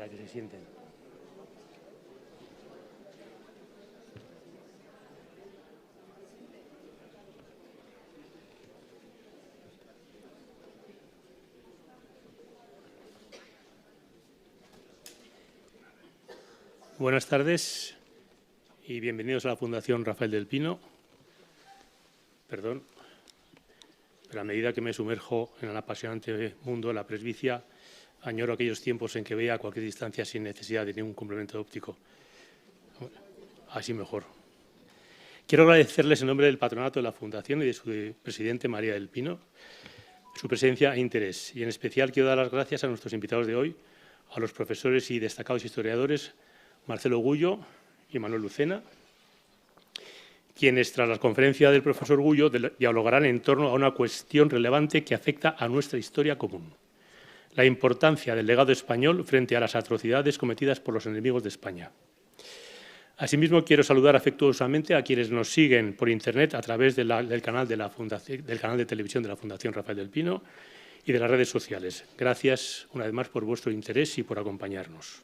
para que se sienten. Buenas tardes y bienvenidos a la Fundación Rafael del Pino. Perdón, pero a medida que me sumerjo en el apasionante mundo de la presbicia, añoro aquellos tiempos en que veía a cualquier distancia sin necesidad de ningún complemento óptico. Así mejor. Quiero agradecerles en nombre del patronato de la Fundación y de su presidente, María del Pino, su presencia e interés. Y en especial quiero dar las gracias a nuestros invitados de hoy, a los profesores y destacados historiadores Marcelo Gullo y Manuel Lucena, quienes, tras la conferencia del profesor Gullo, dialogarán en torno a una cuestión relevante que afecta a nuestra historia común: la importancia del legado español frente a las atrocidades cometidas por los enemigos de España. Asimismo, quiero saludar afectuosamente a quienes nos siguen por Internet a través del canal de televisión de la Fundación Rafael del Pino y de las redes sociales. Gracias, una vez más, por vuestro interés y por acompañarnos.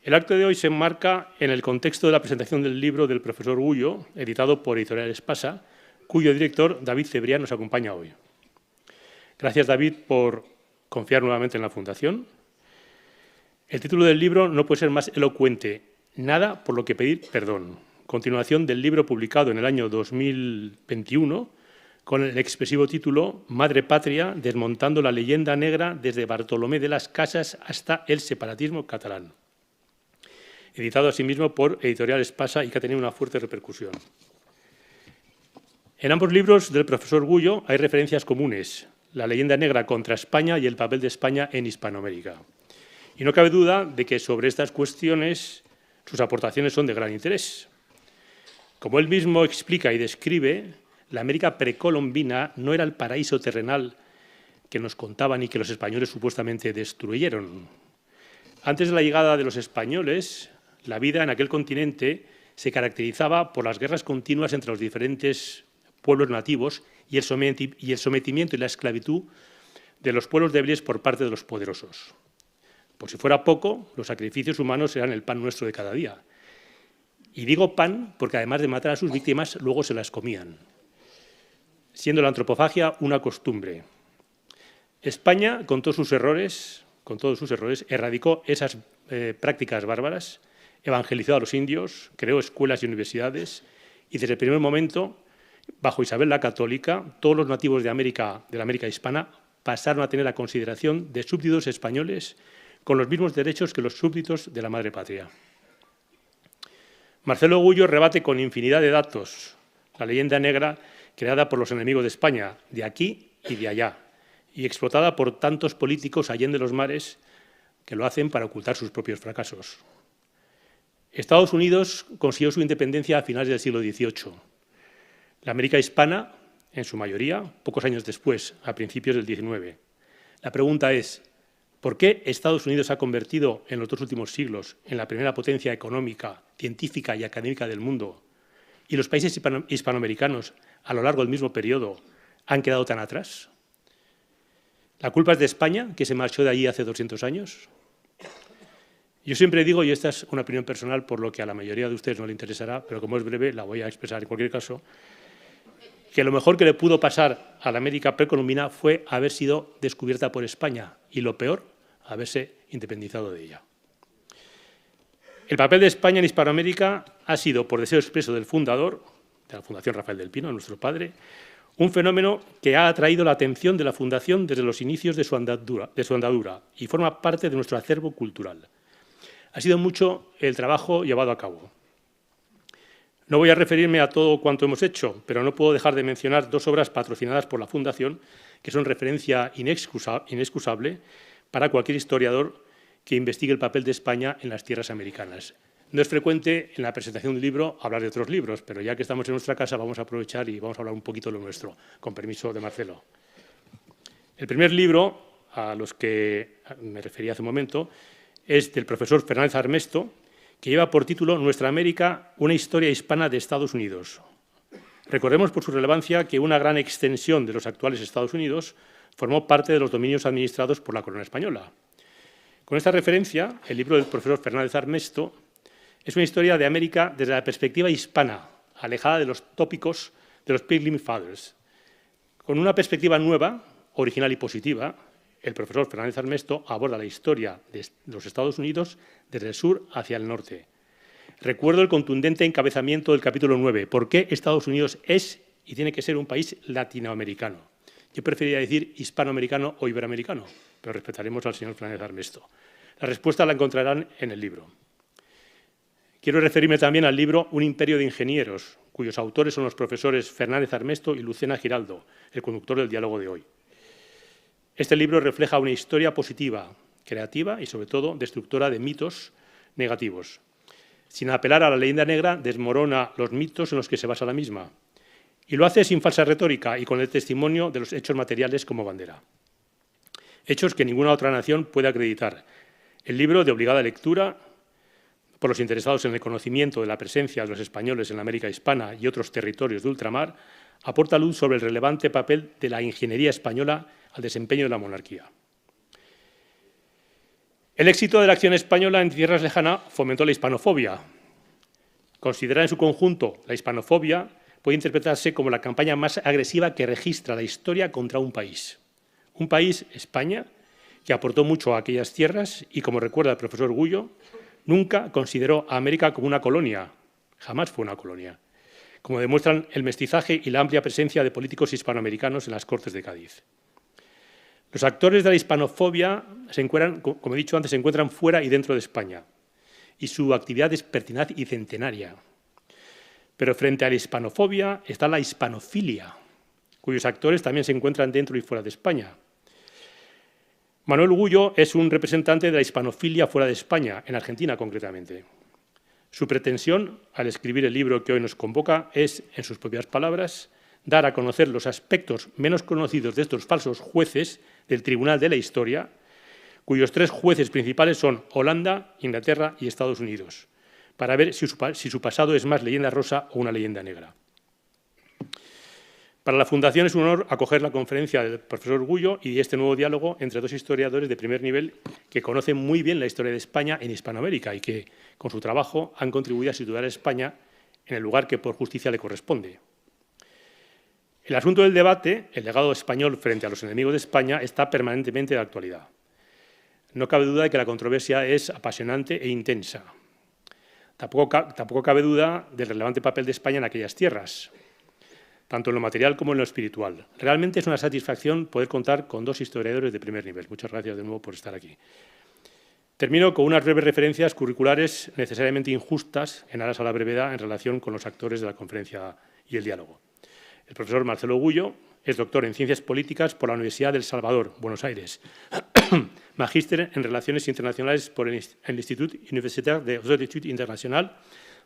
El acto de hoy se enmarca en el contexto de la presentación del libro del profesor Gullo, editado por Editorial Espasa, cuyo director, David Cebrián, nos acompaña hoy. Gracias, David, por confiar nuevamente en la Fundación. El título del libro no puede ser más elocuente: Nada por lo que pedir perdón. Continuación del libro publicado en el año 2021 con el expresivo título Madre Patria, desmontando la leyenda negra desde Bartolomé de las Casas hasta el separatismo catalán, editado asimismo por Editorial Espasa y que ha tenido una fuerte repercusión. En ambos libros del profesor Gullo hay referencias comunes: la leyenda negra contra España y el papel de España en Hispanoamérica. Y no cabe duda de que sobre estas cuestiones sus aportaciones son de gran interés. Como él mismo explica y describe, la América precolombina no era el paraíso terrenal que nos contaban y que los españoles supuestamente destruyeron. Antes de la llegada de los españoles, la vida en aquel continente se caracterizaba por las guerras continuas entre los diferentes pueblos nativos y el sometimiento y la esclavitud de los pueblos débiles por parte de los poderosos. Por si fuera poco, los sacrificios humanos eran el pan nuestro de cada día. Y digo pan porque, además de matar a sus víctimas, luego se las comían, siendo la antropofagia una costumbre. España, con todos sus errores, erradicó esas prácticas bárbaras, evangelizó a los indios, creó escuelas y universidades, y desde el primer momento, bajo Isabel la Católica, todos los nativos de la América hispana pasaron a tener la consideración de súbditos españoles con los mismos derechos que los súbditos de la madre patria. Marcelo Gullo rebate con infinidad de datos la leyenda negra creada por los enemigos de España, de aquí y de allá, y explotada por tantos políticos allende los mares que lo hacen para ocultar sus propios fracasos. Estados Unidos consiguió su independencia a finales del siglo XVIII. La América hispana, en su mayoría, pocos años después, a principios del XIX. La pregunta es: ¿por qué Estados Unidos se ha convertido en los 2 últimos siglos en la primera potencia económica, científica y académica del mundo, y los países hispanoamericanos, a lo largo del mismo periodo, han quedado tan atrás? ¿La culpa es de España, que se marchó de allí hace 200 años? Yo siempre digo, y esta es una opinión personal por lo que a la mayoría de ustedes no le interesará, pero como es breve la voy a expresar en cualquier caso, que lo mejor que le pudo pasar a la América precolombina fue haber sido descubierta por España y lo peor, haberse independizado de ella. El papel de España en Hispanoamérica ha sido, por deseo expreso del fundador de la Fundación Rafael del Pino, nuestro padre, un fenómeno que ha atraído la atención de la Fundación desde los inicios de su andadura y forma parte de nuestro acervo cultural. Ha sido mucho el trabajo llevado a cabo. No voy a referirme a todo cuanto hemos hecho, pero no puedo dejar de mencionar 2 obras patrocinadas por la Fundación que son referencia inexcusable para cualquier historiador que investigue el papel de España en las tierras americanas. No es frecuente en la presentación de un libro hablar de otros libros, pero ya que estamos en nuestra casa vamos a aprovechar y vamos a hablar un poquito de lo nuestro, con permiso de Marcelo. El primer libro, a los que me refería hace un momento, es del profesor Fernández Armesto, que lleva por título Nuestra América, una historia hispana de Estados Unidos. Recordemos por su relevancia que una gran extensión de los actuales Estados Unidos formó parte de los dominios administrados por la corona española. Con esta referencia, el libro del profesor Fernández Armesto es una historia de América desde la perspectiva hispana, alejada de los tópicos de los Pilgrim Fathers. Con una perspectiva nueva, original y positiva, el profesor Fernández Armesto aborda la historia de los Estados Unidos desde el sur hacia el norte. Recuerdo el contundente encabezamiento del capítulo 9, ¿por qué Estados Unidos es y tiene que ser un país latinoamericano? Yo preferiría decir hispanoamericano o iberoamericano, pero respetaremos al señor Fernández Armesto. La respuesta la encontrarán en el libro. Quiero referirme también al libro Un imperio de ingenieros, cuyos autores son los profesores Fernández Armesto y Lucena Giraldo, el conductor del diálogo de hoy. Este libro refleja una historia positiva, creativa y, sobre todo, destructora de mitos negativos. Sin apelar a la leyenda negra, desmorona los mitos en los que se basa la misma. Y lo hace sin falsa retórica y con el testimonio de los hechos materiales como bandera. Hechos que ninguna otra nación puede acreditar. El libro, de obligada lectura por los interesados en el conocimiento de la presencia de los españoles en la América hispana y otros territorios de ultramar, aporta luz sobre el relevante papel de la ingeniería española al desempeño de la monarquía. El éxito de la acción española en tierras lejanas fomentó la hispanofobia. Considerada en su conjunto, la hispanofobia puede interpretarse como la campaña más agresiva que registra la historia contra un país. Un país, España, que aportó mucho a aquellas tierras y, como recuerda el profesor Gullo, nunca consideró a América como una colonia, jamás fue una colonia, como demuestran el mestizaje y la amplia presencia de políticos hispanoamericanos en las Cortes de Cádiz. Los actores de la hispanofobia, como he dicho antes, se encuentran fuera y dentro de España, y su actividad es pertinaz y centenaria. Pero frente a la hispanofobia está la hispanofilia, cuyos actores también se encuentran dentro y fuera de España. Manuel Gullo es un representante de la hispanofilia fuera de España, en Argentina concretamente. Su pretensión, al escribir el libro que hoy nos convoca, es, en sus propias palabras, dar a conocer los aspectos menos conocidos de estos falsos jueces del Tribunal de la Historia, cuyos tres jueces principales son Holanda, Inglaterra y Estados Unidos, para ver si su pasado es más leyenda rosa o una leyenda negra. Para la Fundación es un honor acoger la conferencia del profesor Gullo y este nuevo diálogo entre dos historiadores de primer nivel que conocen muy bien la historia de España en Hispanoamérica y que, con su trabajo, han contribuido a situar a España en el lugar que por justicia le corresponde. El asunto del debate, el legado español frente a los enemigos de España, está permanentemente de actualidad. No cabe duda de que la controversia es apasionante e intensa. Tampoco cabe duda del relevante papel de España en aquellas tierras, tanto en lo material como en lo espiritual. Realmente es una satisfacción poder contar con dos historiadores de primer nivel. Muchas gracias de nuevo por estar aquí. Termino con unas breves referencias curriculares necesariamente injustas en aras a la brevedad en relación con los actores de la conferencia y el diálogo. El profesor Marcelo Gullo es doctor en Ciencias Políticas por la Universidad del Salvador, Buenos Aires, magíster en Relaciones Internacionales por el Institut Universitaire des Études Internationales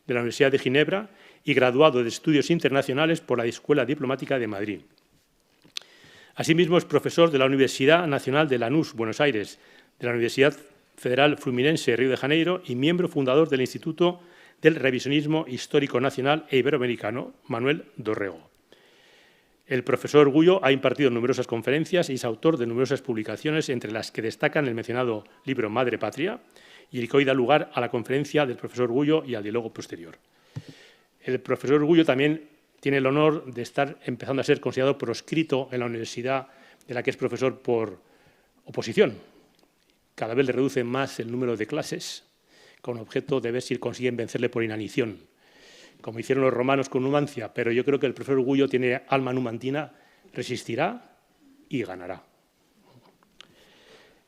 de la Universidad de Ginebra y graduado de Estudios Internacionales por la Escuela Diplomática de Madrid. Asimismo, es profesor de la Universidad Nacional de Lanús, Buenos Aires, de la Universidad Federal Fluminense, Río de Janeiro, y miembro fundador del Instituto del Revisionismo Histórico Nacional e Iberoamericano, Manuel Dorrego. El profesor Gullo ha impartido numerosas conferencias y es autor de numerosas publicaciones, entre las que destacan el mencionado libro Madre Patria y el que hoy da lugar a la conferencia del profesor Gullo y al diálogo posterior. El profesor Gullo también tiene el honor de estar empezando a ser considerado proscrito en la universidad de la que es profesor por oposición. Cada vez le reducen más el número de clases, con objeto de ver si consiguen vencerle por inanición, como hicieron los romanos con Numancia, pero yo creo que el profesor Gullo tiene alma numantina, resistirá y ganará.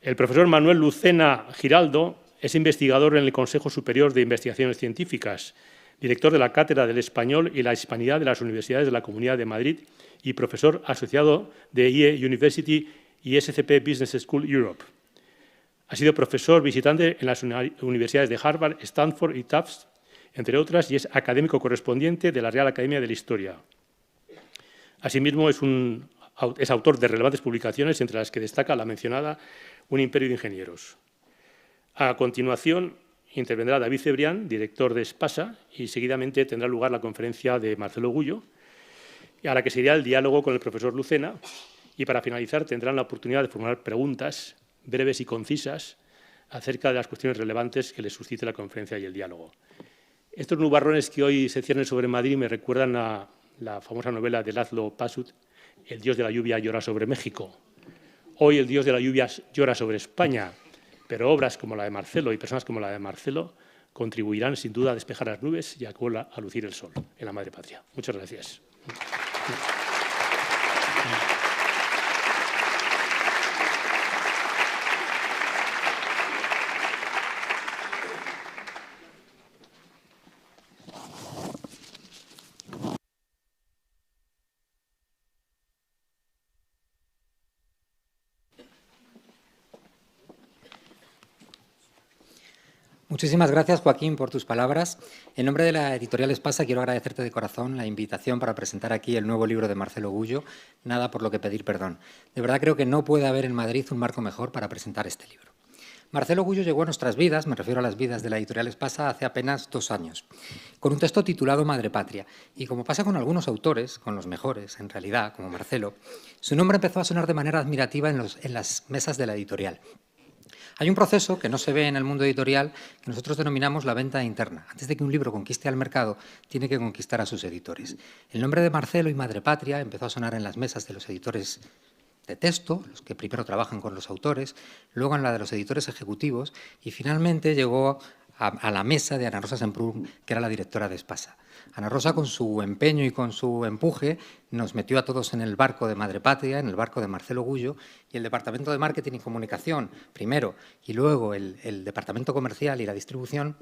El profesor Manuel Lucena Giraldo es investigador en el Consejo Superior de Investigaciones Científicas, director de la Cátedra del Español y la Hispanidad de las Universidades de la Comunidad de Madrid y profesor asociado de IE University y SCP Business School Europe. Ha sido profesor visitante en las universidades de Harvard, Stanford y Tufts, entre otras, y es académico correspondiente de la Real Academia de la Historia. Asimismo, es autor de relevantes publicaciones, entre las que destaca la mencionada Un imperio de ingenieros. A continuación, intervendrá David Cebrián, director de Espasa, y seguidamente tendrá lugar la conferencia de Marcelo Gullo, a la que seguirá el diálogo con el profesor Lucena, y para finalizar tendrán la oportunidad de formular preguntas breves y concisas acerca de las cuestiones relevantes que les suscite la conferencia y el diálogo. Estos nubarrones que hoy se ciernen sobre Madrid me recuerdan a la famosa novela de László Pasut, El dios de la lluvia llora sobre México. Hoy el dios de la lluvia llora sobre España, pero obras como la de Marcelo y personas como la de Marcelo contribuirán sin duda a despejar las nubes y a lucir el sol en la madre patria. Muchas gracias. Muchísimas gracias, Joaquín, por tus palabras. En nombre de la editorial Espasa, quiero agradecerte de corazón la invitación para presentar aquí el nuevo libro de Marcelo Gullo, Nada por lo que pedir perdón. De verdad creo que no puede haber en Madrid un marco mejor para presentar este libro. Marcelo Gullo llegó a nuestras vidas, me refiero a las vidas de la editorial Espasa, hace apenas 2 años, con un texto titulado Madre Patria. Y como pasa con algunos autores, con los mejores, en realidad, como Marcelo, su nombre empezó a sonar de manera admirativa en las mesas de la editorial. Hay un proceso que no se ve en el mundo editorial que nosotros denominamos la venta interna. Antes de que un libro conquiste al mercado, tiene que conquistar a sus editores. El nombre de Marcelo y Madre Patria empezó a sonar en las mesas de los editores de texto, los que primero trabajan con los autores, luego en la de los editores ejecutivos y finalmente llegó a la mesa de Ana Rosa Semprún, que era la directora de Espasa. Ana Rosa, con su empeño y con su empuje, nos metió a todos en el barco de Madre Patria, en el barco de Marcelo Gullo, y el Departamento de Marketing y Comunicación, primero, y luego el Departamento Comercial y la Distribución,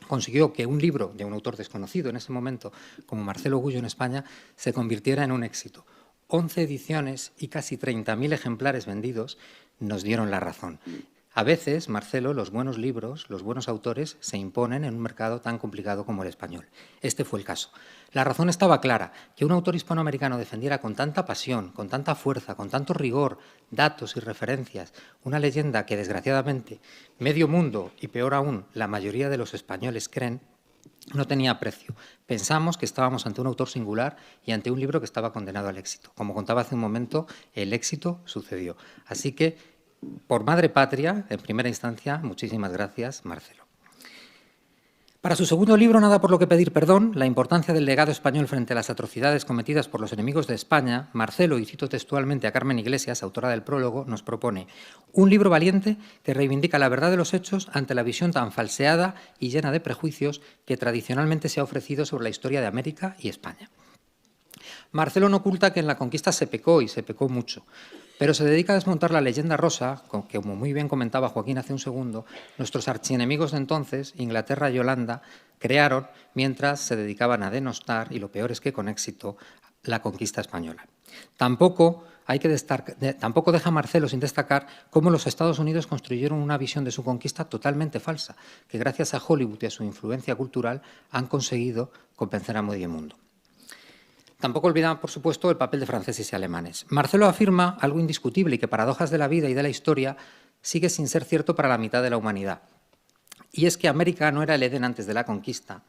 consiguió que un libro de un autor desconocido en ese momento, como Marcelo Gullo en España, se convirtiera en un éxito. 11 ediciones y casi 30.000 ejemplares vendidos nos dieron la razón. A veces, Marcelo, los buenos libros, los buenos autores, se imponen en un mercado tan complicado como el español. Este fue el caso. La razón estaba clara, que un autor hispanoamericano defendiera con tanta pasión, con tanta fuerza, con tanto rigor, datos y referencias, una leyenda que, desgraciadamente, medio mundo, y peor aún, la mayoría de los españoles creen, no tenía precio. Pensamos que estábamos ante un autor singular y ante un libro que estaba condenado al éxito. Como contaba hace un momento, el éxito sucedió. Así que, por Madre Patria, en primera instancia, muchísimas gracias, Marcelo. Para su segundo libro, Nada por lo que pedir perdón, la importancia del legado español frente a las atrocidades cometidas por los enemigos de España, Marcelo, y cito textualmente a Carmen Iglesias, autora del prólogo, nos propone un libro valiente que reivindica la verdad de los hechos ante la visión tan falseada y llena de prejuicios que tradicionalmente se ha ofrecido sobre la historia de América y España. Marcelo no oculta que en la conquista se pecó y se pecó mucho, pero se dedica a desmontar la leyenda rosa, que, como muy bien comentaba Joaquín hace un segundo, nuestros archienemigos de entonces, Inglaterra y Holanda, crearon mientras se dedicaban a denostar, y lo peor es que con éxito, la conquista española. Tampoco deja Marcelo sin destacar cómo los Estados Unidos construyeron una visión de su conquista totalmente falsa, que gracias a Hollywood y a su influencia cultural han conseguido convencer a medio mundo. Tampoco olvida, por supuesto, el papel de franceses y alemanes. Marcelo afirma algo indiscutible y que, paradojas de la vida y de la historia, sigue sin ser cierto para la mitad de la humanidad. Y es que América no era el Edén antes de la conquista,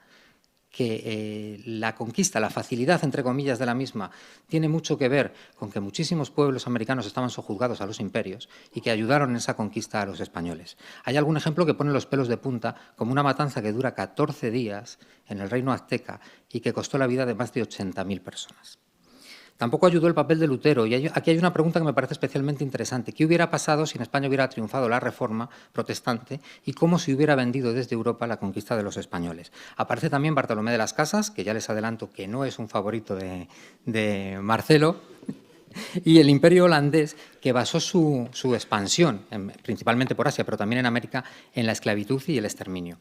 que la conquista, la facilidad, entre comillas, de la misma, tiene mucho que ver con que muchísimos pueblos americanos estaban sojuzgados a los imperios y que ayudaron en esa conquista a los españoles. Hay algún ejemplo que pone los pelos de punta, como una matanza que dura 14 días en el reino azteca y que costó la vida de más de 80.000 personas. Tampoco ayudó el papel de Lutero, y aquí hay una pregunta que me parece especialmente interesante. ¿Qué hubiera pasado si en España hubiera triunfado la Reforma protestante y cómo se hubiera vendido desde Europa la conquista de los españoles? Aparece también Bartolomé de las Casas, que ya les adelanto que no es un favorito de Marcelo, y el imperio holandés, que basó su expansión, principalmente por Asia, pero también en América, en la esclavitud y el exterminio.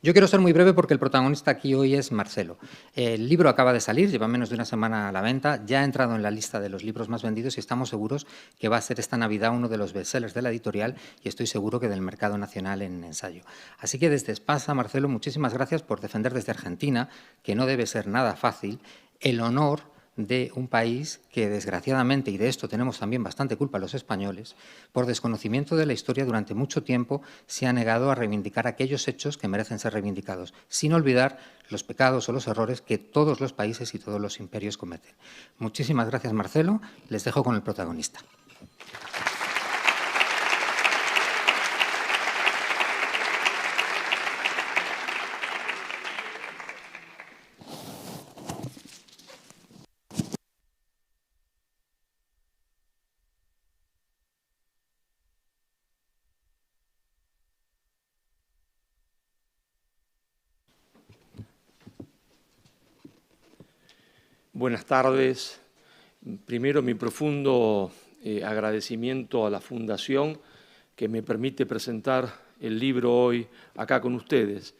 Yo quiero ser muy breve porque el protagonista aquí hoy es Marcelo. El libro acaba de salir, lleva menos de una semana a la venta, ya ha entrado en la lista de los libros más vendidos y estamos seguros que va a ser esta Navidad uno de los bestsellers de la editorial y estoy seguro que del mercado nacional en ensayo. Así que desde Espasa, Marcelo, muchísimas gracias por defender desde Argentina, que no debe ser nada fácil, el honor de un país que, desgraciadamente, y de esto tenemos también bastante culpa los españoles, por desconocimiento de la historia durante mucho tiempo se ha negado a reivindicar aquellos hechos que merecen ser reivindicados, sin olvidar los pecados o los errores que todos los países y todos los imperios cometen. Muchísimas gracias, Marcelo. Les dejo con el protagonista. Buenas tardes. Primero, mi profundo agradecimiento a la Fundación que me permite presentar el libro hoy acá con ustedes.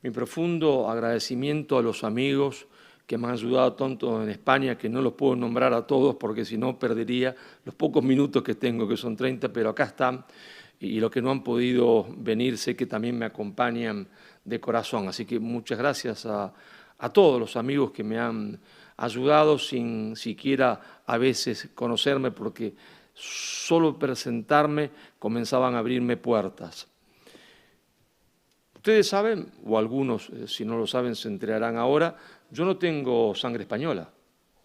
Mi profundo agradecimiento a los amigos que me han ayudado tanto en España, que no los puedo nombrar a todos porque si no perdería los pocos minutos que tengo, que son 30, pero acá están. Y los que no han podido venir sé que también me acompañan de corazón. Así que muchas gracias a todos los amigos que me han ayudado sin siquiera a veces conocerme, porque solo presentarme comenzaban a abrirme puertas. Ustedes saben, o algunos, si no lo saben, se enterarán ahora, yo no tengo sangre española.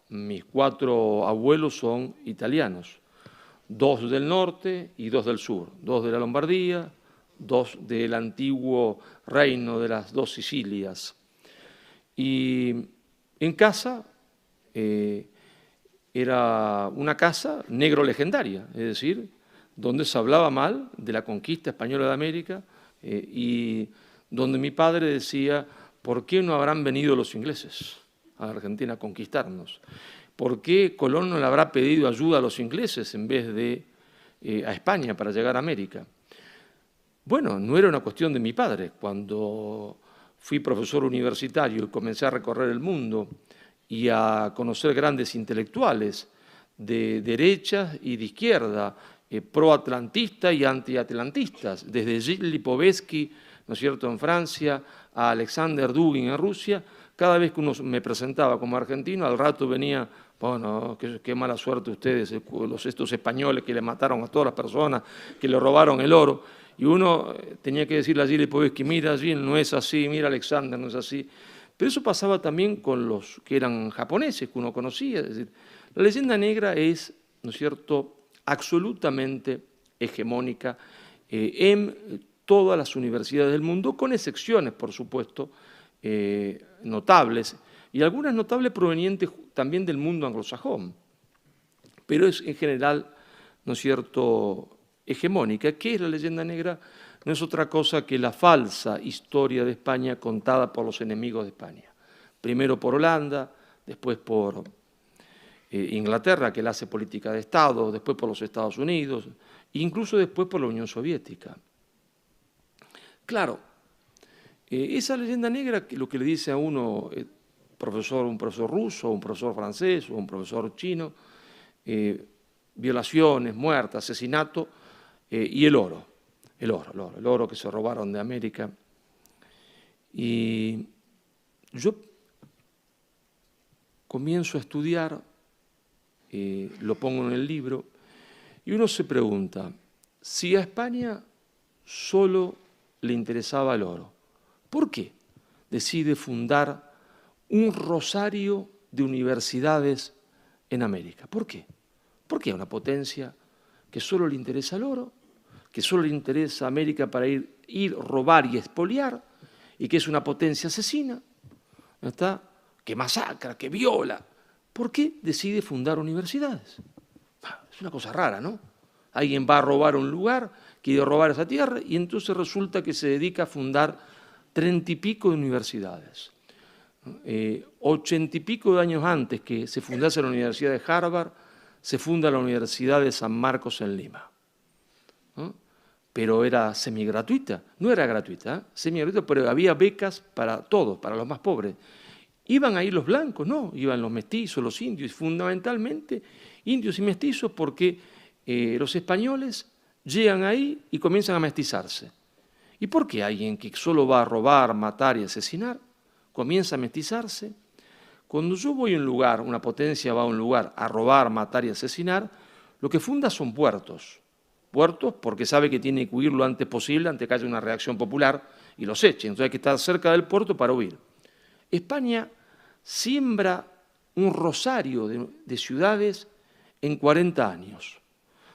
Mis 4 abuelos son italianos, 2 del norte y 2 del sur, 2 de la Lombardía, 2 del antiguo reino de las 2 Sicilias. Y en casa era una casa negro legendaria, es decir, donde se hablaba mal de la conquista española de América y donde mi padre decía, ¿por qué no habrán venido los ingleses a Argentina a conquistarnos? ¿Por qué Colón no le habrá pedido ayuda a los ingleses en vez de a España para llegar a América? Bueno, no era una cuestión de mi padre. Cuando fui profesor universitario y comencé a recorrer el mundo y a conocer grandes intelectuales de derecha y de izquierda, proatlantistas y antiatlantistas, desde Gilles Lipovetsky, ¿no es cierto?, en Francia, a Alexander Dugin en Rusia, cada vez que uno me presentaba como argentino, al rato venía, bueno, qué mala suerte ustedes, estos españoles que le mataron a todas las personas, que le robaron el oro, y uno tenía que decirle a Gilles Lipovetsky, mira Gilles, no es así, mira Alexander, no es así. Pero eso pasaba también con los que eran japoneses, que uno conocía. Es decir, la leyenda negra es, ¿no es cierto?, absolutamente hegemónica en todas las universidades del mundo, con excepciones, por supuesto, notables, y algunas notables provenientes también del mundo anglosajón. Pero es en general, ¿no es cierto?, hegemónica. ¿Qué es la leyenda negra? No es otra cosa que la falsa historia de España contada por los enemigos de España. Primero por Holanda, después por Inglaterra, que la hace política de Estado, después por los Estados Unidos, e incluso después por la Unión Soviética. Claro, esa leyenda negra, lo que le dice a uno, un profesor ruso, un profesor francés o un profesor chino, violaciones, muertes, asesinato y el oro que se robaron de América. Y yo comienzo a estudiar, lo pongo en el libro, y uno se pregunta, si a España solo le interesaba el oro, ¿por qué decide fundar un rosario de universidades en América? ¿Por qué? ¿Por qué a una potencia que solo le interesa el oro, que solo le interesa a América para ir, robar y expoliar, y que es una potencia asesina, ¿no está?, que masacra, que viola? ¿Por qué decide fundar universidades? Es una cosa rara, ¿no? Alguien va a robar un lugar, quiere robar esa tierra, y entonces resulta que se dedica a fundar 30 y pico de universidades. 80 y pico de años antes que se fundase la Universidad de Harvard, se funda la Universidad de San Marcos en Lima, ¿no? Pero era semigratuita, no era gratuita, semigratuita, pero había becas para todos, para los más pobres. ¿Iban ahí los blancos? No, iban los mestizos, los indios, fundamentalmente indios y mestizos, porque los españoles llegan ahí y comienzan a mestizarse. ¿Y por qué alguien que solo va a robar, matar y asesinar comienza a mestizarse? Cuando yo voy a un lugar, una potencia va a un lugar a robar, matar y asesinar, lo que funda son puertos. Puertos porque sabe que tiene que huir lo antes posible antes que haya una reacción popular y los eche. Entonces hay que estar cerca del puerto para huir. España siembra un rosario de ciudades en 40 años.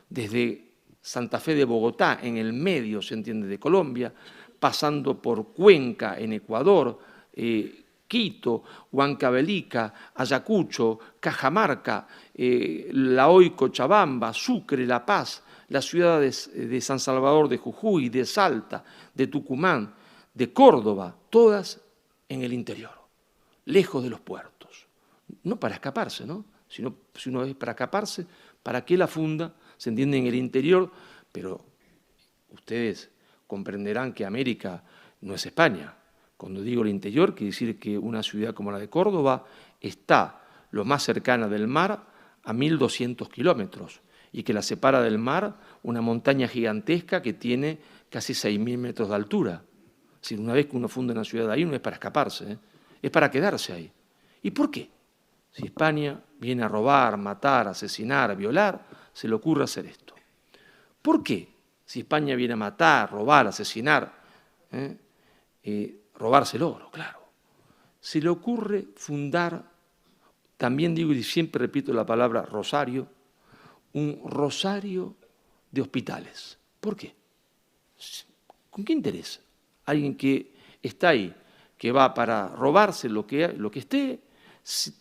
Desde Santa Fe de Bogotá, en el medio, se entiende, de Colombia, pasando por Cuenca, en Ecuador, Quito, Huancavelica, Ayacucho, Cajamarca, la hoy Cochabamba, Sucre, La Paz, las ciudades de San Salvador de Jujuy, de Salta, de Tucumán, de Córdoba, todas en el interior, lejos de los puertos. no para escaparse, ¿no? Sino, si uno es para escaparse, ¿para qué la funda? Se entiende en el interior, pero ustedes comprenderán que América no es España. Cuando digo el interior, quiere decir que una ciudad como la de Córdoba está lo más cercana del mar a 1.200 kilómetros y que la separa del mar una montaña gigantesca que tiene casi 6.000 metros de altura. Es decir, una vez que uno funda una ciudad ahí, no es para escaparse, es para quedarse ahí. ¿Y por qué? Si España viene a robar, matar, asesinar, violar, se le ocurre hacer esto. ¿Por qué? Si España viene a matar, robar, asesinar, robarse el oro, claro. Se le ocurre fundar, también digo y siempre repito la palabra rosario, un rosario de hospitales. ¿Por qué? ¿Con qué interés? Alguien que está ahí, que va para robarse lo que esté,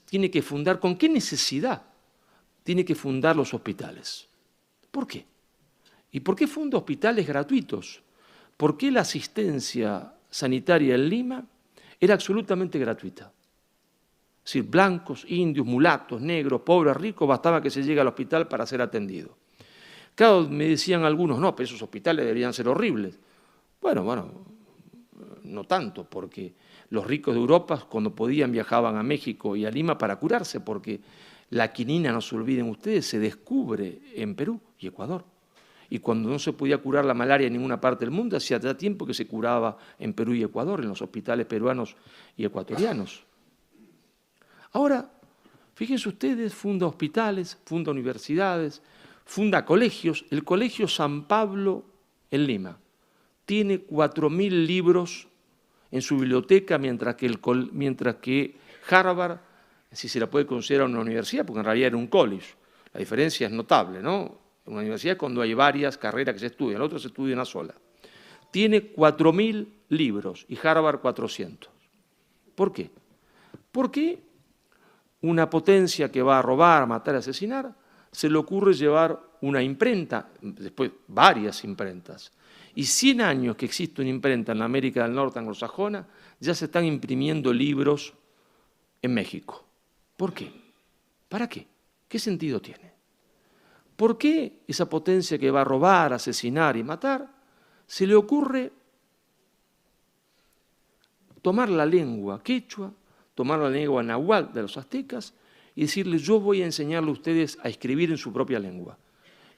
tiene que fundar, ¿con qué necesidad tiene que fundar los hospitales? ¿Por qué? ¿Y por qué funda hospitales gratuitos? ¿Por qué la asistencia sanitaria en Lima era absolutamente gratuita? Es decir, blancos, indios, mulatos, negros, pobres, ricos, bastaba que se llegue al hospital para ser atendido. Claro, me decían algunos, no, pero esos hospitales deberían ser horribles. Bueno, no tanto, porque los ricos de Europa, cuando podían, viajaban a México y a Lima para curarse, porque la quinina, no se olviden ustedes, se descubre en Perú y Ecuador. Y cuando no se podía curar la malaria en ninguna parte del mundo, hacía ya tiempo que se curaba en Perú y Ecuador, en los hospitales peruanos y ecuatorianos. Ahora, fíjense ustedes, funda hospitales, funda universidades, funda colegios. El Colegio San Pablo en Lima tiene 4.000 libros en su biblioteca, mientras que Harvard, si se la puede considerar una universidad, porque en realidad era un college. La diferencia es notable, ¿no? En una universidad es cuando hay varias carreras que se estudian, la otra se estudia una sola. Tiene 4.000 libros y Harvard 400. ¿Por qué? Porque una potencia que va a robar, matar, asesinar, se le ocurre llevar una imprenta, después varias imprentas. Y 100 años que existe una imprenta en la América del Norte anglosajona, ya se están imprimiendo libros en México. ¿Por qué? ¿Para qué? ¿Qué sentido tiene? ¿Por qué esa potencia que va a robar, asesinar y matar, se le ocurre tomar la lengua quechua, tomar la lengua náhuatl de los aztecas y decirles, yo voy a enseñarle a ustedes a escribir en su propia lengua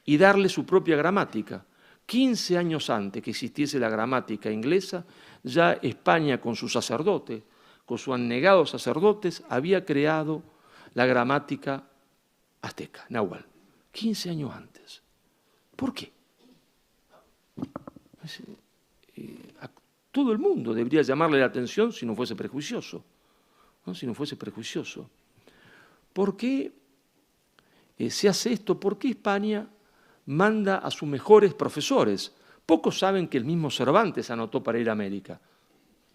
y darle su propia gramática? 15 años antes que existiese la gramática inglesa, ya España con sus sacerdotes, con sus anegados sacerdotes, había creado la gramática azteca, náhuatl. 15 años antes. ¿Por qué? A todo el mundo debería llamarle la atención si no fuese prejuicioso. ¿No? Si no fuese prejuicioso. ¿Por qué se hace esto? ¿Por qué España manda a sus mejores profesores? Pocos saben que el mismo Cervantes se anotó para ir a América.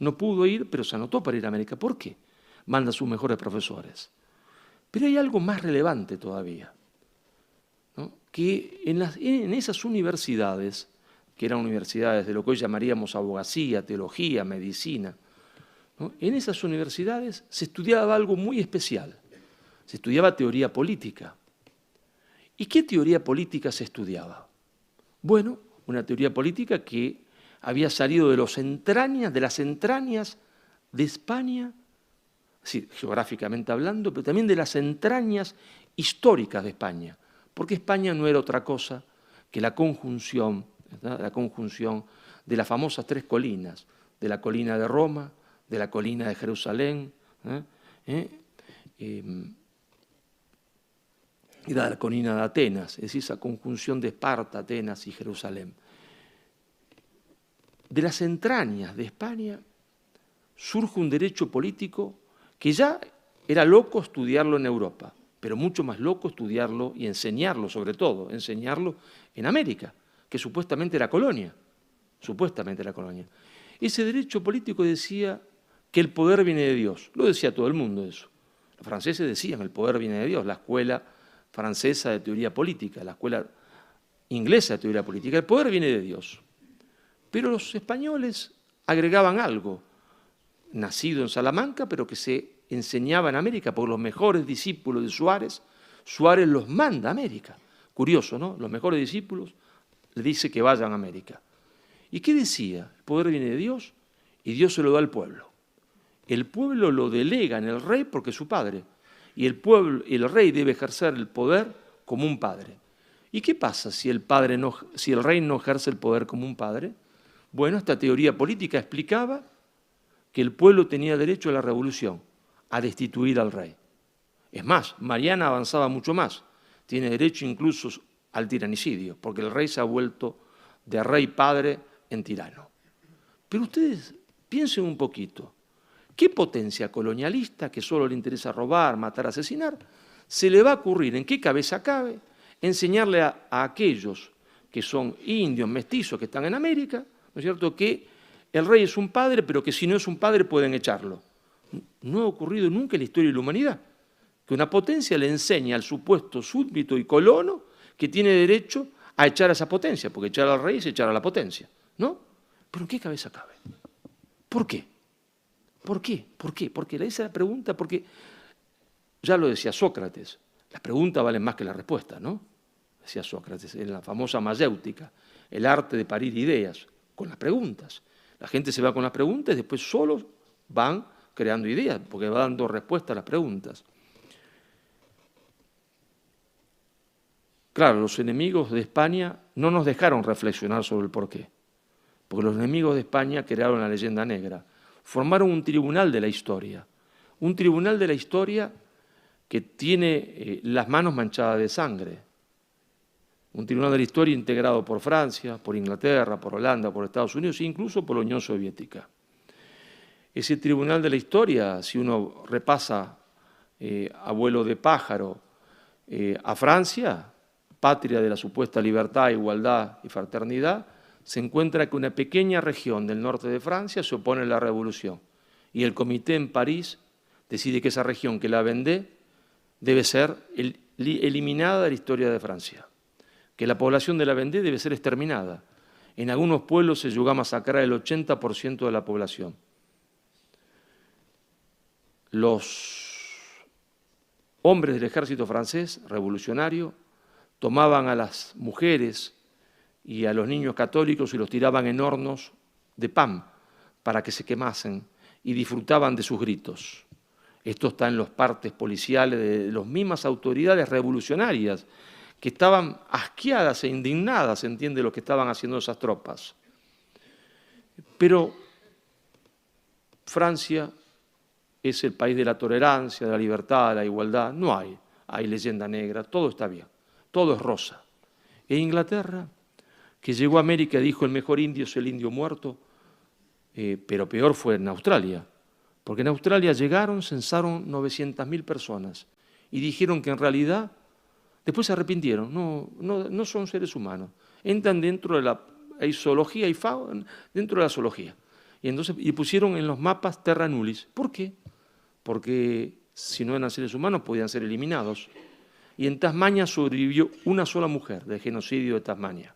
No pudo ir, pero se anotó para ir a América. ¿Por qué? Manda a sus mejores profesores. Pero hay algo más relevante todavía, ¿no? Que en esas universidades, que eran universidades de lo que hoy llamaríamos abogacía, teología, medicina, ¿no? En esas universidades se estudiaba algo muy especial. Se estudiaba teoría política. ¿Y qué teoría política se estudiaba? Bueno, una teoría política que había salido de las entrañas de España, es decir, geográficamente hablando, pero también de las entrañas históricas de España, porque España no era otra cosa que la conjunción de las famosas tres colinas, de la colina de Roma, de la colina de Jerusalén, y de la colina de Atenas, es decir, esa conjunción de Esparta, Atenas y Jerusalén. De las entrañas de España surge un derecho político que ya era loco estudiarlo en Europa, pero mucho más loco estudiarlo y enseñarlo, sobre todo, enseñarlo en América, que supuestamente era colonia, Ese derecho político decía que el poder viene de Dios. Lo decía todo el mundo eso. Los franceses decían el poder viene de Dios, la escuela francesa de teoría política, la escuela inglesa de teoría política, el poder viene de Dios. Pero los españoles agregaban algo, nacido en Salamanca, pero que se enseñaba en América, porque los mejores discípulos de Suárez, Suárez los manda a América. Curioso, ¿no? Los mejores discípulos le dice que vayan a América. ¿Y qué decía? El poder viene de Dios y Dios se lo da al pueblo. El pueblo lo delega en el rey porque es su padre. Y el rey debe ejercer el poder como un padre. ¿Y qué pasa si el rey no ejerce el poder como un padre? Bueno, esta teoría política explicaba que el pueblo tenía derecho a la revolución, a destituir al rey. Es más, Mariana avanzaba mucho más. Tiene derecho incluso al tiranicidio, porque el rey se ha vuelto de rey padre en tirano. Pero ustedes piensen un poquito. ¿Qué potencia colonialista, que solo le interesa robar, matar, asesinar, se le va a ocurrir, en qué cabeza cabe, enseñarle a aquellos que son indios, mestizos, que están en América, ¿no es cierto?, que el rey es un padre, pero que si no es un padre pueden echarlo? No ha ocurrido nunca en la historia de la humanidad que una potencia le enseñe al supuesto súbdito y colono que tiene derecho a echar a esa potencia, porque echar al rey es echar a la potencia, ¿no? ¿Pero en qué cabeza cabe? ¿Por qué? ¿Por qué? ¿Por qué? Porque esa es la pregunta, porque ya lo decía Sócrates, las preguntas valen más que la respuesta, ¿no? Decía Sócrates, en la famosa mayéutica, el arte de parir ideas, con las preguntas. La gente se va con las preguntas y después solos van creando ideas, porque va dando respuesta a las preguntas. Claro, los enemigos de España no nos dejaron reflexionar sobre el porqué, porque los enemigos de España crearon la leyenda negra, formaron un tribunal de la historia que tiene las manos manchadas de sangre, un tribunal de la historia integrado por Francia, por Inglaterra, por Holanda, por Estados Unidos e incluso por la Unión Soviética. Ese tribunal de la historia, si uno repasa a vuelo de pájaro a Francia, patria de la supuesta libertad, igualdad y fraternidad, se encuentra que una pequeña región del norte de Francia se opone a la revolución y el comité en París decide que esa región, que la Vendée, debe ser eliminada de la historia de Francia, que la población de la Vendée debe ser exterminada. En algunos pueblos se llegó a masacrar el 80% de la población. Los hombres del ejército francés revolucionario tomaban a las mujeres y a los niños católicos y los tiraban en hornos de pan para que se quemasen y disfrutaban de sus gritos. Esto está en los partes policiales de las mismas autoridades revolucionarias que estaban asqueadas e indignadas, entiende, lo que estaban haciendo esas tropas. Pero Francia es el país de la tolerancia, de la libertad, de la igualdad. No hay leyenda negra, todo está bien, todo es rosa. E Inglaterra, que llegó a América y dijo el mejor indio es el indio muerto, pero peor fue en Australia, porque en Australia llegaron, censaron 900.000 personas y dijeron que en realidad, después se arrepintieron, no son seres humanos, entran dentro de la zoología y fauna, dentro de la zoología. Y pusieron en los mapas terra nullis. ¿Por qué? Porque si no eran seres humanos podían ser eliminados. Y en Tasmania sobrevivió una sola mujer del genocidio de Tasmania.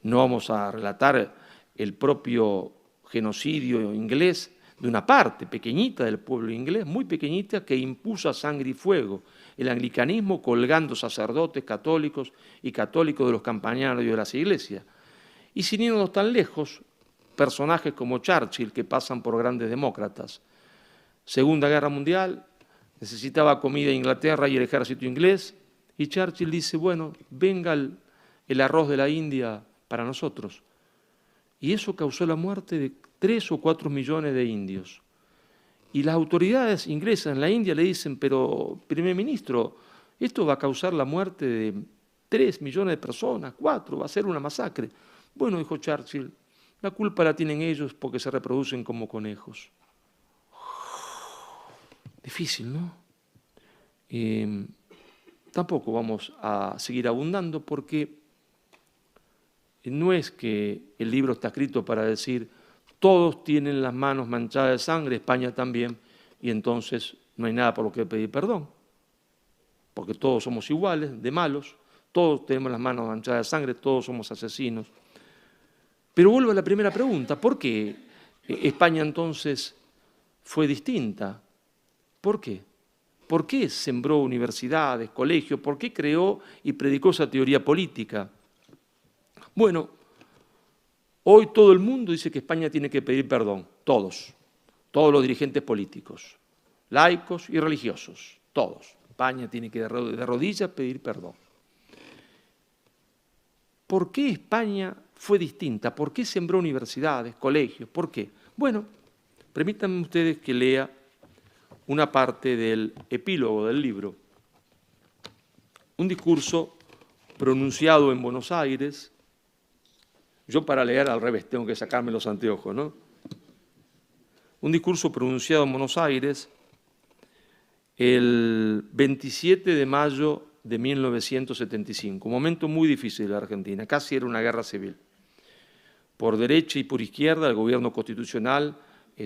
No vamos a relatar el propio genocidio inglés de una parte pequeñita del pueblo inglés, muy pequeñita, que impuso a sangre y fuego el anglicanismo colgando sacerdotes católicos y católicos de los campanarios de las iglesias. Y sin irnos tan lejos, personajes como Churchill, que pasan por grandes demócratas. Segunda Guerra Mundial, necesitaba comida Inglaterra y el ejército inglés, y Churchill dice, bueno, venga el arroz de la India para nosotros. Y eso causó la muerte de 3 o 4 millones de indios. Y las autoridades inglesas en la India le dicen, pero, primer ministro, esto va a causar la muerte de 3 millones de personas, 4, va a ser una masacre. Bueno, dijo Churchill, la culpa la tienen ellos porque se reproducen como conejos. Difícil, ¿no? Tampoco vamos a seguir abundando porque no es que el libro está escrito para decir todos tienen las manos manchadas de sangre, España también, y entonces no hay nada por lo que pedir perdón, porque todos somos iguales, de malos, todos tenemos las manos manchadas de sangre, todos somos asesinos. Pero vuelvo a la primera pregunta, ¿por qué España entonces fue distinta? ¿Por qué? ¿Por qué sembró universidades, colegios? ¿Por qué creó y predicó esa teoría política? Bueno, hoy todo el mundo dice que España tiene que pedir perdón, todos los dirigentes políticos, laicos y religiosos, todos. España tiene que de rodillas pedir perdón. ¿Por qué España fue distinta? ¿Por qué sembró universidades, colegios? ¿Por qué? Bueno, permítanme ustedes que lea una parte del epílogo del libro. Un discurso pronunciado en Buenos Aires. Yo para leer al revés tengo que sacarme los anteojos, ¿no? Un discurso pronunciado en Buenos Aires el 27 de mayo de 1975, un momento muy difícil de la Argentina, casi era una guerra civil. Por derecha y por izquierda el gobierno constitucional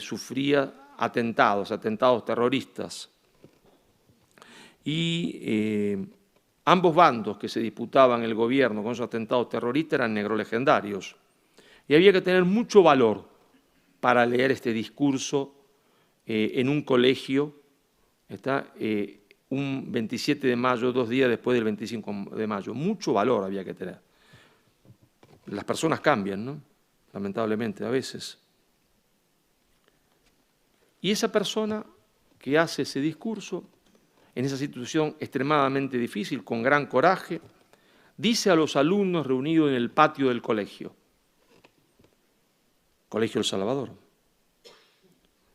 sufría atentados terroristas. Y ambos bandos que se disputaban el gobierno con esos atentados terroristas eran negrolegendarios. Y había que tener mucho valor para leer este discurso en un colegio, un 27 de mayo, 2 días después del 25 de mayo. Mucho valor había que tener. Las personas cambian, ¿no? Lamentablemente, a veces. Y esa persona que hace ese discurso, en esa situación extremadamente difícil, con gran coraje, dice a los alumnos reunidos en el patio del colegio, Colegio El Salvador: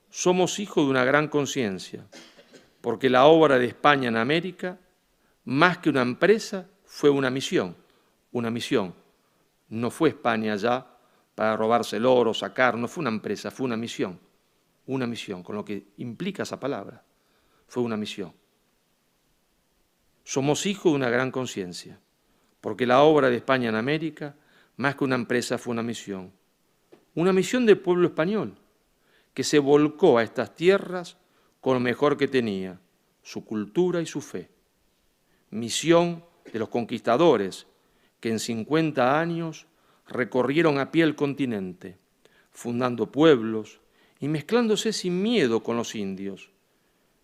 somos hijos de una gran conciencia, porque la obra de España en América, más que una empresa, fue una misión. Una misión. No fue España allá para robarse el oro, sacar, no fue una empresa, fue una misión. Una misión, con lo que implica esa palabra. Fue una misión. Somos hijos de una gran conciencia, porque la obra de España en América, más que una empresa, fue una misión. Una misión del pueblo español, que se volcó a estas tierras con lo mejor que tenía, su cultura y su fe. Misión de los conquistadores, que en 50 años recorrieron a pie el continente, fundando pueblos y mezclándose sin miedo con los indios.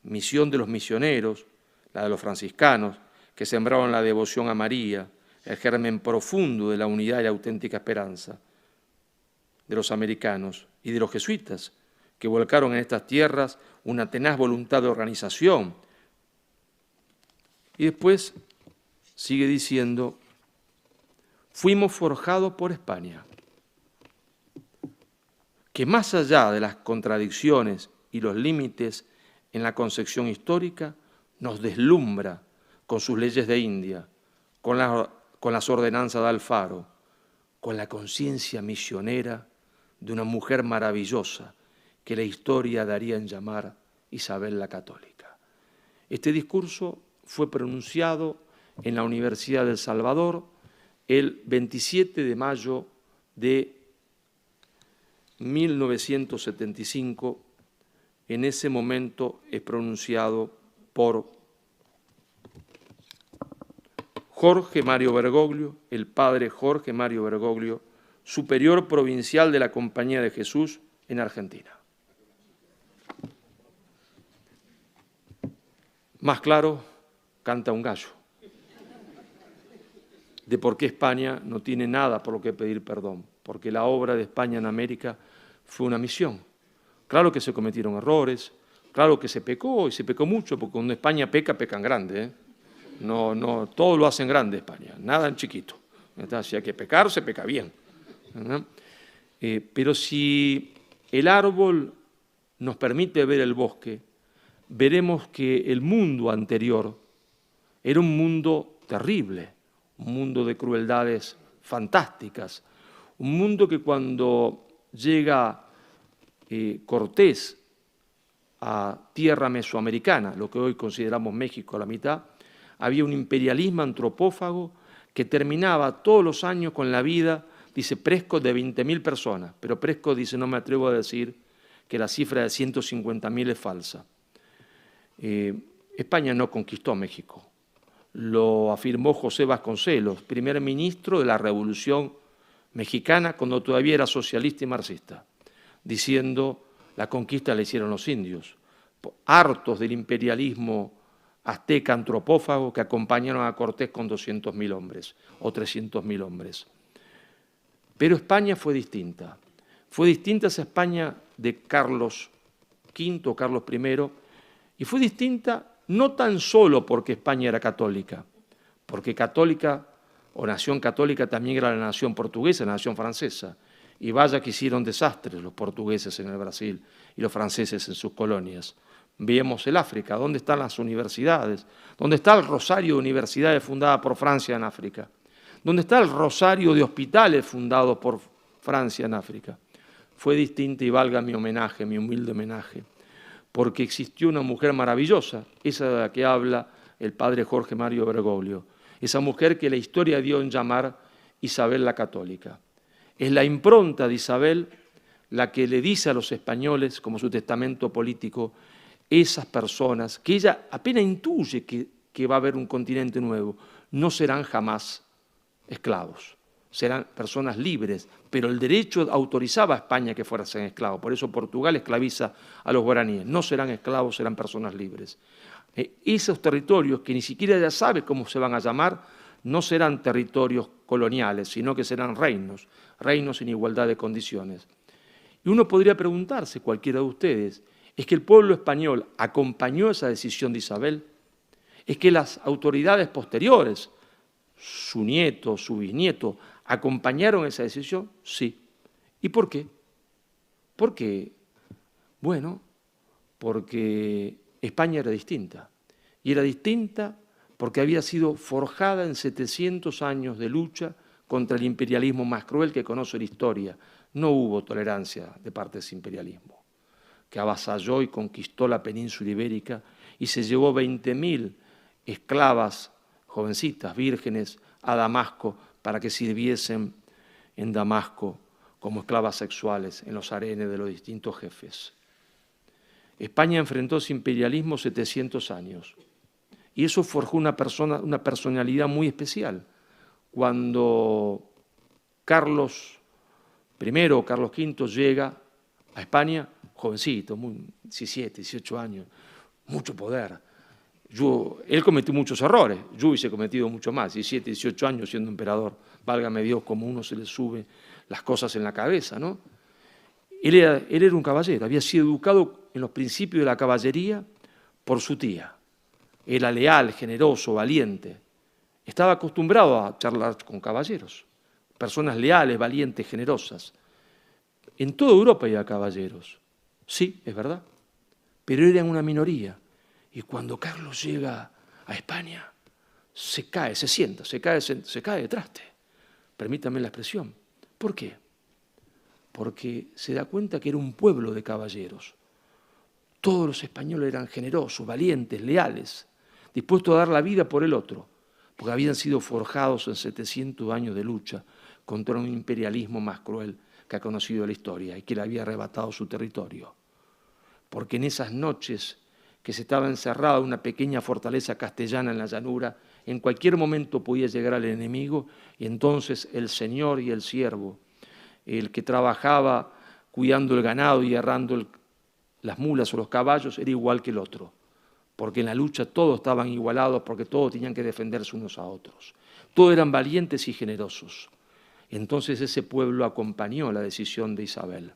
Misión de los misioneros, la de los franciscanos, que sembraron la devoción a María, el germen profundo de la unidad y la auténtica esperanza. De los americanos y de los jesuitas, que volcaron en estas tierras una tenaz voluntad de organización. Y después sigue diciendo: fuimos forjados por España, que más allá de las contradicciones y los límites en la concepción histórica, nos deslumbra con sus leyes de India, con las ordenanzas de Alfaro, con la conciencia misionera de una mujer maravillosa que la historia daría en llamar Isabel la Católica. Este discurso fue pronunciado en la Universidad de El Salvador el 27 de mayo de 1975. En ese momento es pronunciado por Jorge Mario Bergoglio, el padre Jorge Mario Bergoglio, superior provincial de la Compañía de Jesús en Argentina. Más claro, canta un gallo, de por qué España no tiene nada por lo que pedir perdón, porque la obra de España en América fue una misión. Claro que se cometieron errores, claro que se pecó, y se pecó mucho, porque cuando España peca, pecan grande, ¿eh? No, todo lo hacen grande España, nada en chiquito. Si hay que pecar, se peca bien. Pero si el árbol nos permite ver el bosque, veremos que el mundo anterior era un mundo terrible, un mundo de crueldades fantásticas, un mundo que cuando llega Cortés a tierra mesoamericana, lo que hoy consideramos México a la mitad, había un imperialismo antropófago que terminaba todos los años con la vida, dice Prescott, de 20.000 personas, pero Prescott dice: no me atrevo a decir que la cifra de 150.000 es falsa. España no conquistó México, lo afirmó José Vasconcelos, primer ministro de la Revolución Mexicana cuando todavía era socialista y marxista, diciendo: la conquista la hicieron los indios, hartos del imperialismo azteca antropófago, que acompañaron a Cortés con 200.000 hombres o 300.000 hombres. Pero España fue distinta. Fue distinta esa España de Carlos V o Carlos I, y fue distinta no tan solo porque España era católica, porque católica o nación católica también era la nación portuguesa, la nación francesa. Y vaya que hicieron desastres los portugueses en el Brasil y los franceses en sus colonias. Veamos el África, ¿dónde están las universidades? ¿Dónde está el rosario de universidades fundada por Francia en África? ¿Dónde está el rosario de hospitales fundados por Francia en África? Fue distinta, y valga mi homenaje, mi humilde homenaje, porque existió una mujer maravillosa, esa de la que habla el padre Jorge Mario Bergoglio, esa mujer que la historia dio en llamar Isabel la Católica. Es la impronta de Isabel la que le dice a los españoles, como su testamento político, esas personas que ella apenas intuye que va a haber un continente nuevo, no serán jamás esclavos, serán personas libres, pero el derecho autorizaba a España que fueran esclavos, por eso Portugal esclaviza a los guaraníes, no serán esclavos, serán personas libres. Esos territorios, que ni siquiera ella sabe cómo se van a llamar, no serán territorios coloniales, sino que serán reinos, reinos en igualdad de condiciones. Y uno podría preguntarse, cualquiera de ustedes, ¿es que el pueblo español acompañó esa decisión de Isabel? ¿Es que las autoridades posteriores, su nieto, su bisnieto, acompañaron esa decisión? Sí. ¿Y por qué? ¿Por qué? Bueno, porque España era distinta. Y era distinta porque había sido forjada en 700 años de lucha contra el imperialismo más cruel que conoce la historia. No hubo tolerancia de parte de ese imperialismo, que avasalló y conquistó la península ibérica y se llevó 20.000 esclavas, jovencitas, vírgenes, a Damasco para que sirviesen en Damasco como esclavas sexuales en los harenes de los distintos jefes. España enfrentó ese imperialismo 700 años y eso forjó una personalidad muy especial. Cuando Carlos I o Carlos V llega a España, jovencito, 17, 18 años, mucho poder. Él cometió muchos errores, yo hubiese cometido mucho más, 17, 18 años siendo emperador, válgame Dios, como uno se le sube las cosas en la cabeza, ¿no? Él era un caballero, había sido educado en los principios de la caballería por su tía. Era leal, generoso, valiente. Estaba acostumbrado a charlar con caballeros, personas leales, valientes, generosas. En toda Europa había caballeros, sí, es verdad, pero eran una minoría. Y cuando Carlos llega a España, se cae, se sienta, se cae de traste. Permítanme la expresión. ¿Por qué? Porque se da cuenta que era un pueblo de caballeros. Todos los españoles eran generosos, valientes, leales, dispuestos a dar la vida por el otro, porque habían sido forjados en 700 años de lucha contra un imperialismo más cruel que ha conocido la historia y que le había arrebatado su territorio. Porque en esas noches que se estaba encerrada una pequeña fortaleza castellana en la llanura, en cualquier momento podía llegar al enemigo y entonces el señor y el siervo, el que trabajaba cuidando el ganado y arrando las mulas o los caballos, era igual que el otro, porque en la lucha todos estaban igualados, porque todos tenían que defenderse unos a otros. Todos eran valientes y generosos. Entonces ese pueblo acompañó la decisión de Isabel.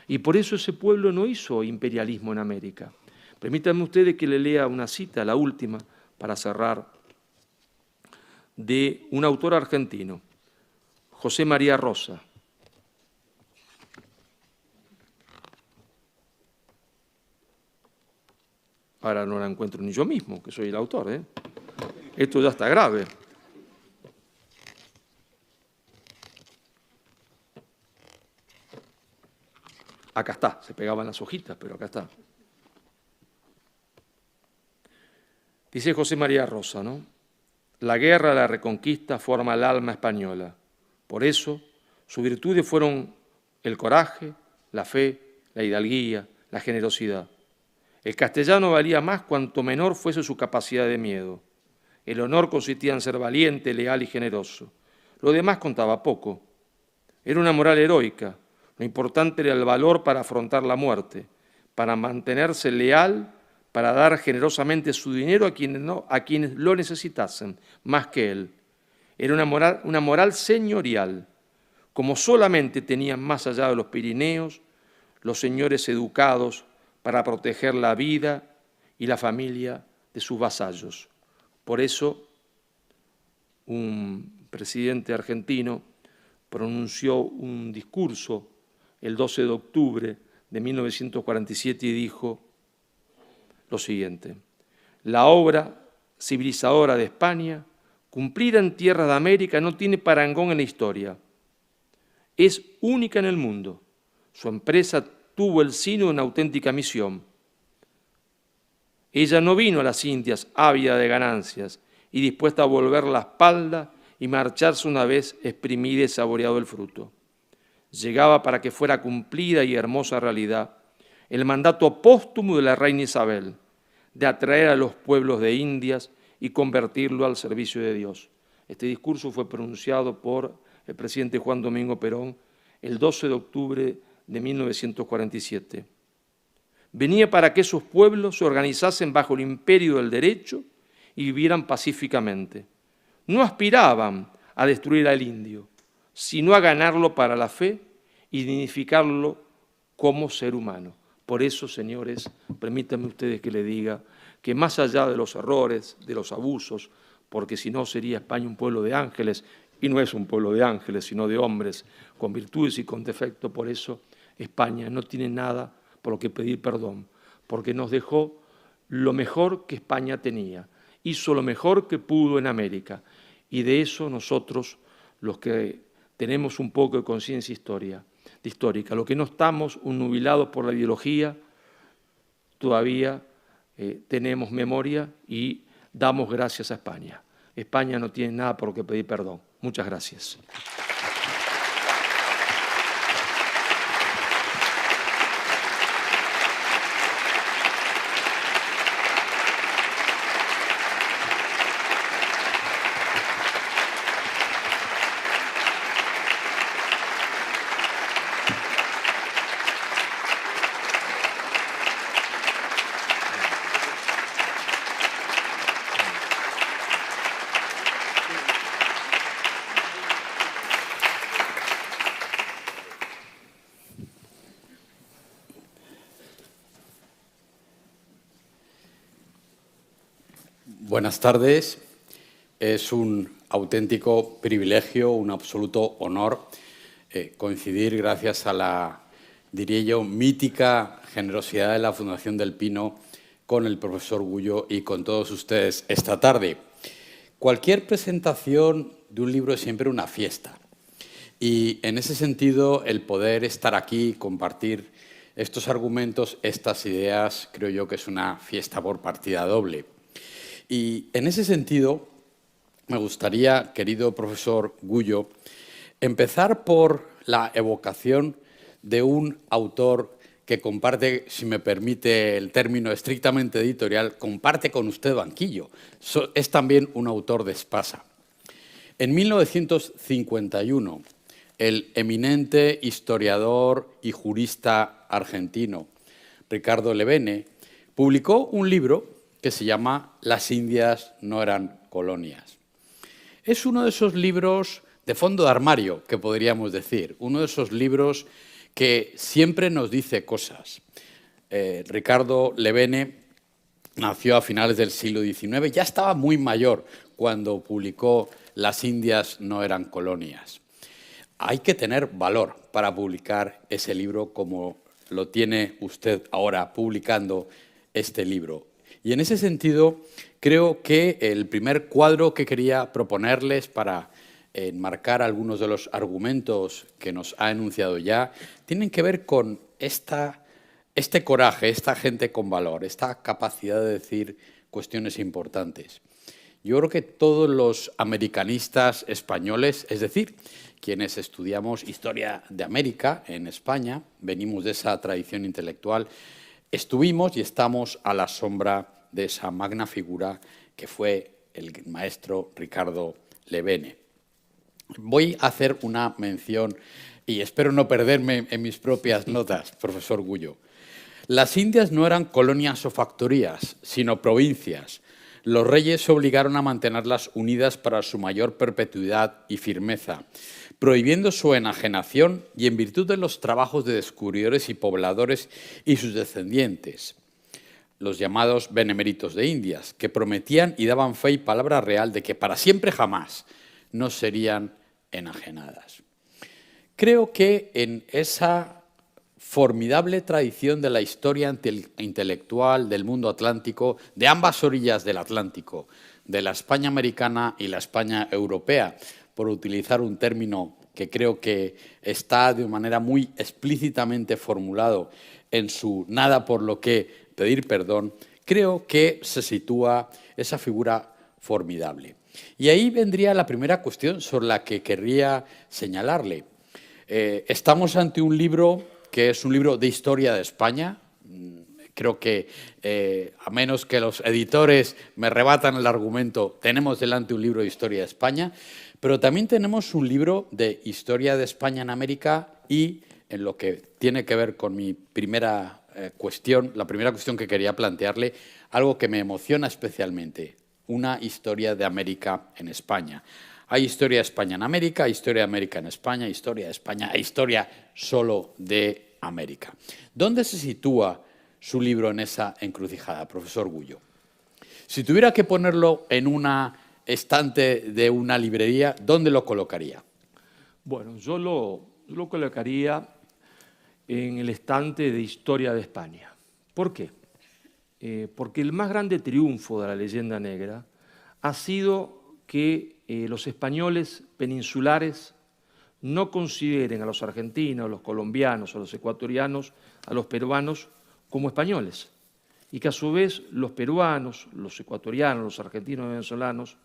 Y por eso ese pueblo no hizo imperialismo en América. Permítanme ustedes que le lea una cita, la última, para cerrar, de un autor argentino, José María Rosa. Ahora no la encuentro ni yo mismo, que soy el autor, ¿eh? Esto ya está grave. Acá está, se pegaban las hojitas, pero acá está. Dice José María Rosa, ¿no? La guerra, la reconquista forma el alma española. Por eso, sus virtudes fueron el coraje, la fe, la hidalguía, la generosidad. El castellano valía más cuanto menor fuese su capacidad de miedo. El honor consistía en ser valiente, leal y generoso. Lo demás contaba poco. Era una moral heroica. Lo importante era el valor para afrontar la muerte, para mantenerse leal para dar generosamente su dinero a quienes lo necesitasen, más que él. Era una moral señorial, como solamente tenían más allá de los Pirineos los señores educados para proteger la vida y la familia de sus vasallos. Por eso, un presidente argentino pronunció un discurso el 12 de octubre de 1947 y dijo lo siguiente: la obra civilizadora de España, cumplida en tierra de América, no tiene parangón en la historia. Es única en el mundo. Su empresa tuvo el sino de una auténtica misión. Ella no vino a las Indias ávida de ganancias y dispuesta a volver la espalda y marcharse una vez exprimida y saboreado el fruto. Llegaba para que fuera cumplida y hermosa realidad el mandato póstumo de la reina Isabel, de atraer a los pueblos de Indias y convertirlo al servicio de Dios. Este discurso fue pronunciado por el presidente Juan Domingo Perón el 12 de octubre de 1947. Venía para que esos pueblos se organizasen bajo el imperio del derecho y vivieran pacíficamente. No aspiraban a destruir al indio, sino a ganarlo para la fe y dignificarlo como ser humano. Por eso, señores, permítanme ustedes que les diga que más allá de los errores, de los abusos, porque si no sería España un pueblo de ángeles, y no es un pueblo de ángeles, sino de hombres con virtudes y con defectos, por eso España no tiene nada por lo que pedir perdón, porque nos dejó lo mejor que España tenía, hizo lo mejor que pudo en América, y de eso nosotros, los que tenemos un poco de conciencia histórica, los que no estamos nubilados por la ideología, todavía tenemos memoria y damos gracias a España. España no tiene nada por lo que pedir perdón. Muchas gracias. Buenas tardes. Es un auténtico privilegio, un absoluto honor coincidir gracias a la, diría yo, mítica generosidad de la Fundación del Pino con el profesor Gullo y con todos ustedes esta tarde. Cualquier presentación de un libro es siempre una fiesta. Y en ese sentido, el poder estar aquí, compartir estos argumentos, estas ideas, creo yo que es una fiesta por partida doble. Y en ese sentido, me gustaría, querido profesor Gullo, empezar por la evocación de un autor que comparte, si me permite el término estrictamente editorial, comparte con usted banquillo. Es también un autor de Espasa. En 1951, el eminente historiador y jurista argentino Ricardo Levene publicó un libro que se llama Las Indias no eran colonias. Es uno de esos libros de fondo de armario, que podríamos decir, uno de esos libros que siempre nos dice cosas. Ricardo Levene nació a finales del siglo XIX, ya estaba muy mayor cuando publicó Las Indias no eran colonias. Hay que tener valor para publicar ese libro como lo tiene usted ahora publicando este libro. Y en ese sentido, creo que el primer cuadro que quería proponerles para enmarcar algunos de los argumentos que nos ha enunciado ya, tienen que ver con este coraje, esta gente con valor, esta capacidad de decir cuestiones importantes. Yo creo que todos los americanistas españoles, es decir, quienes estudiamos historia de América en España, venimos de esa tradición intelectual, estuvimos y estamos a la sombra de esa magna figura que fue el maestro Ricardo Levene. Voy a hacer una mención, y espero no perderme en mis propias notas, profesor Gullo. Las Indias no eran colonias o factorías, sino provincias. Los reyes se obligaron a mantenerlas unidas para su mayor perpetuidad y firmeza, prohibiendo su enajenación y en virtud de los trabajos de descubridores y pobladores y sus descendientes, los llamados beneméritos de Indias, que prometían y daban fe y palabra real de que para siempre jamás no serían enajenadas. Creo que en esa formidable tradición de la historia intelectual del mundo atlántico, de ambas orillas del Atlántico, de la España americana y la España europea, por utilizar un término que creo que está de manera muy explícitamente formulado en su Nada por lo que pedir perdón, creo que se sitúa esa figura formidable. Y ahí vendría la primera cuestión sobre la que querría señalarle. Estamos ante un libro que es un libro de historia de España. Creo que, a menos que los editores me rebatan el argumento, tenemos delante un libro de historia de España, pero también tenemos un libro de historia de España en América y, en lo que tiene que ver con mi primera cuestión, la primera cuestión que quería plantearle, algo que me emociona especialmente, una historia de América en España. Hay historia de España en América, historia de América en España, historia de España e historia solo de América. ¿Dónde se sitúa su libro en esa encrucijada, profesor Gullo? Si tuviera que ponerlo en una estante de una librería, ¿dónde lo colocaría? Bueno, yo lo colocaría en el estante de Historia de España. ¿Por qué? Porque el más grande triunfo de la leyenda negra ha sido que los españoles peninsulares no consideren a los argentinos, a los colombianos, a los ecuatorianos, a los peruanos como españoles, y que a su vez los peruanos, los ecuatorianos, los argentinos y venezolanos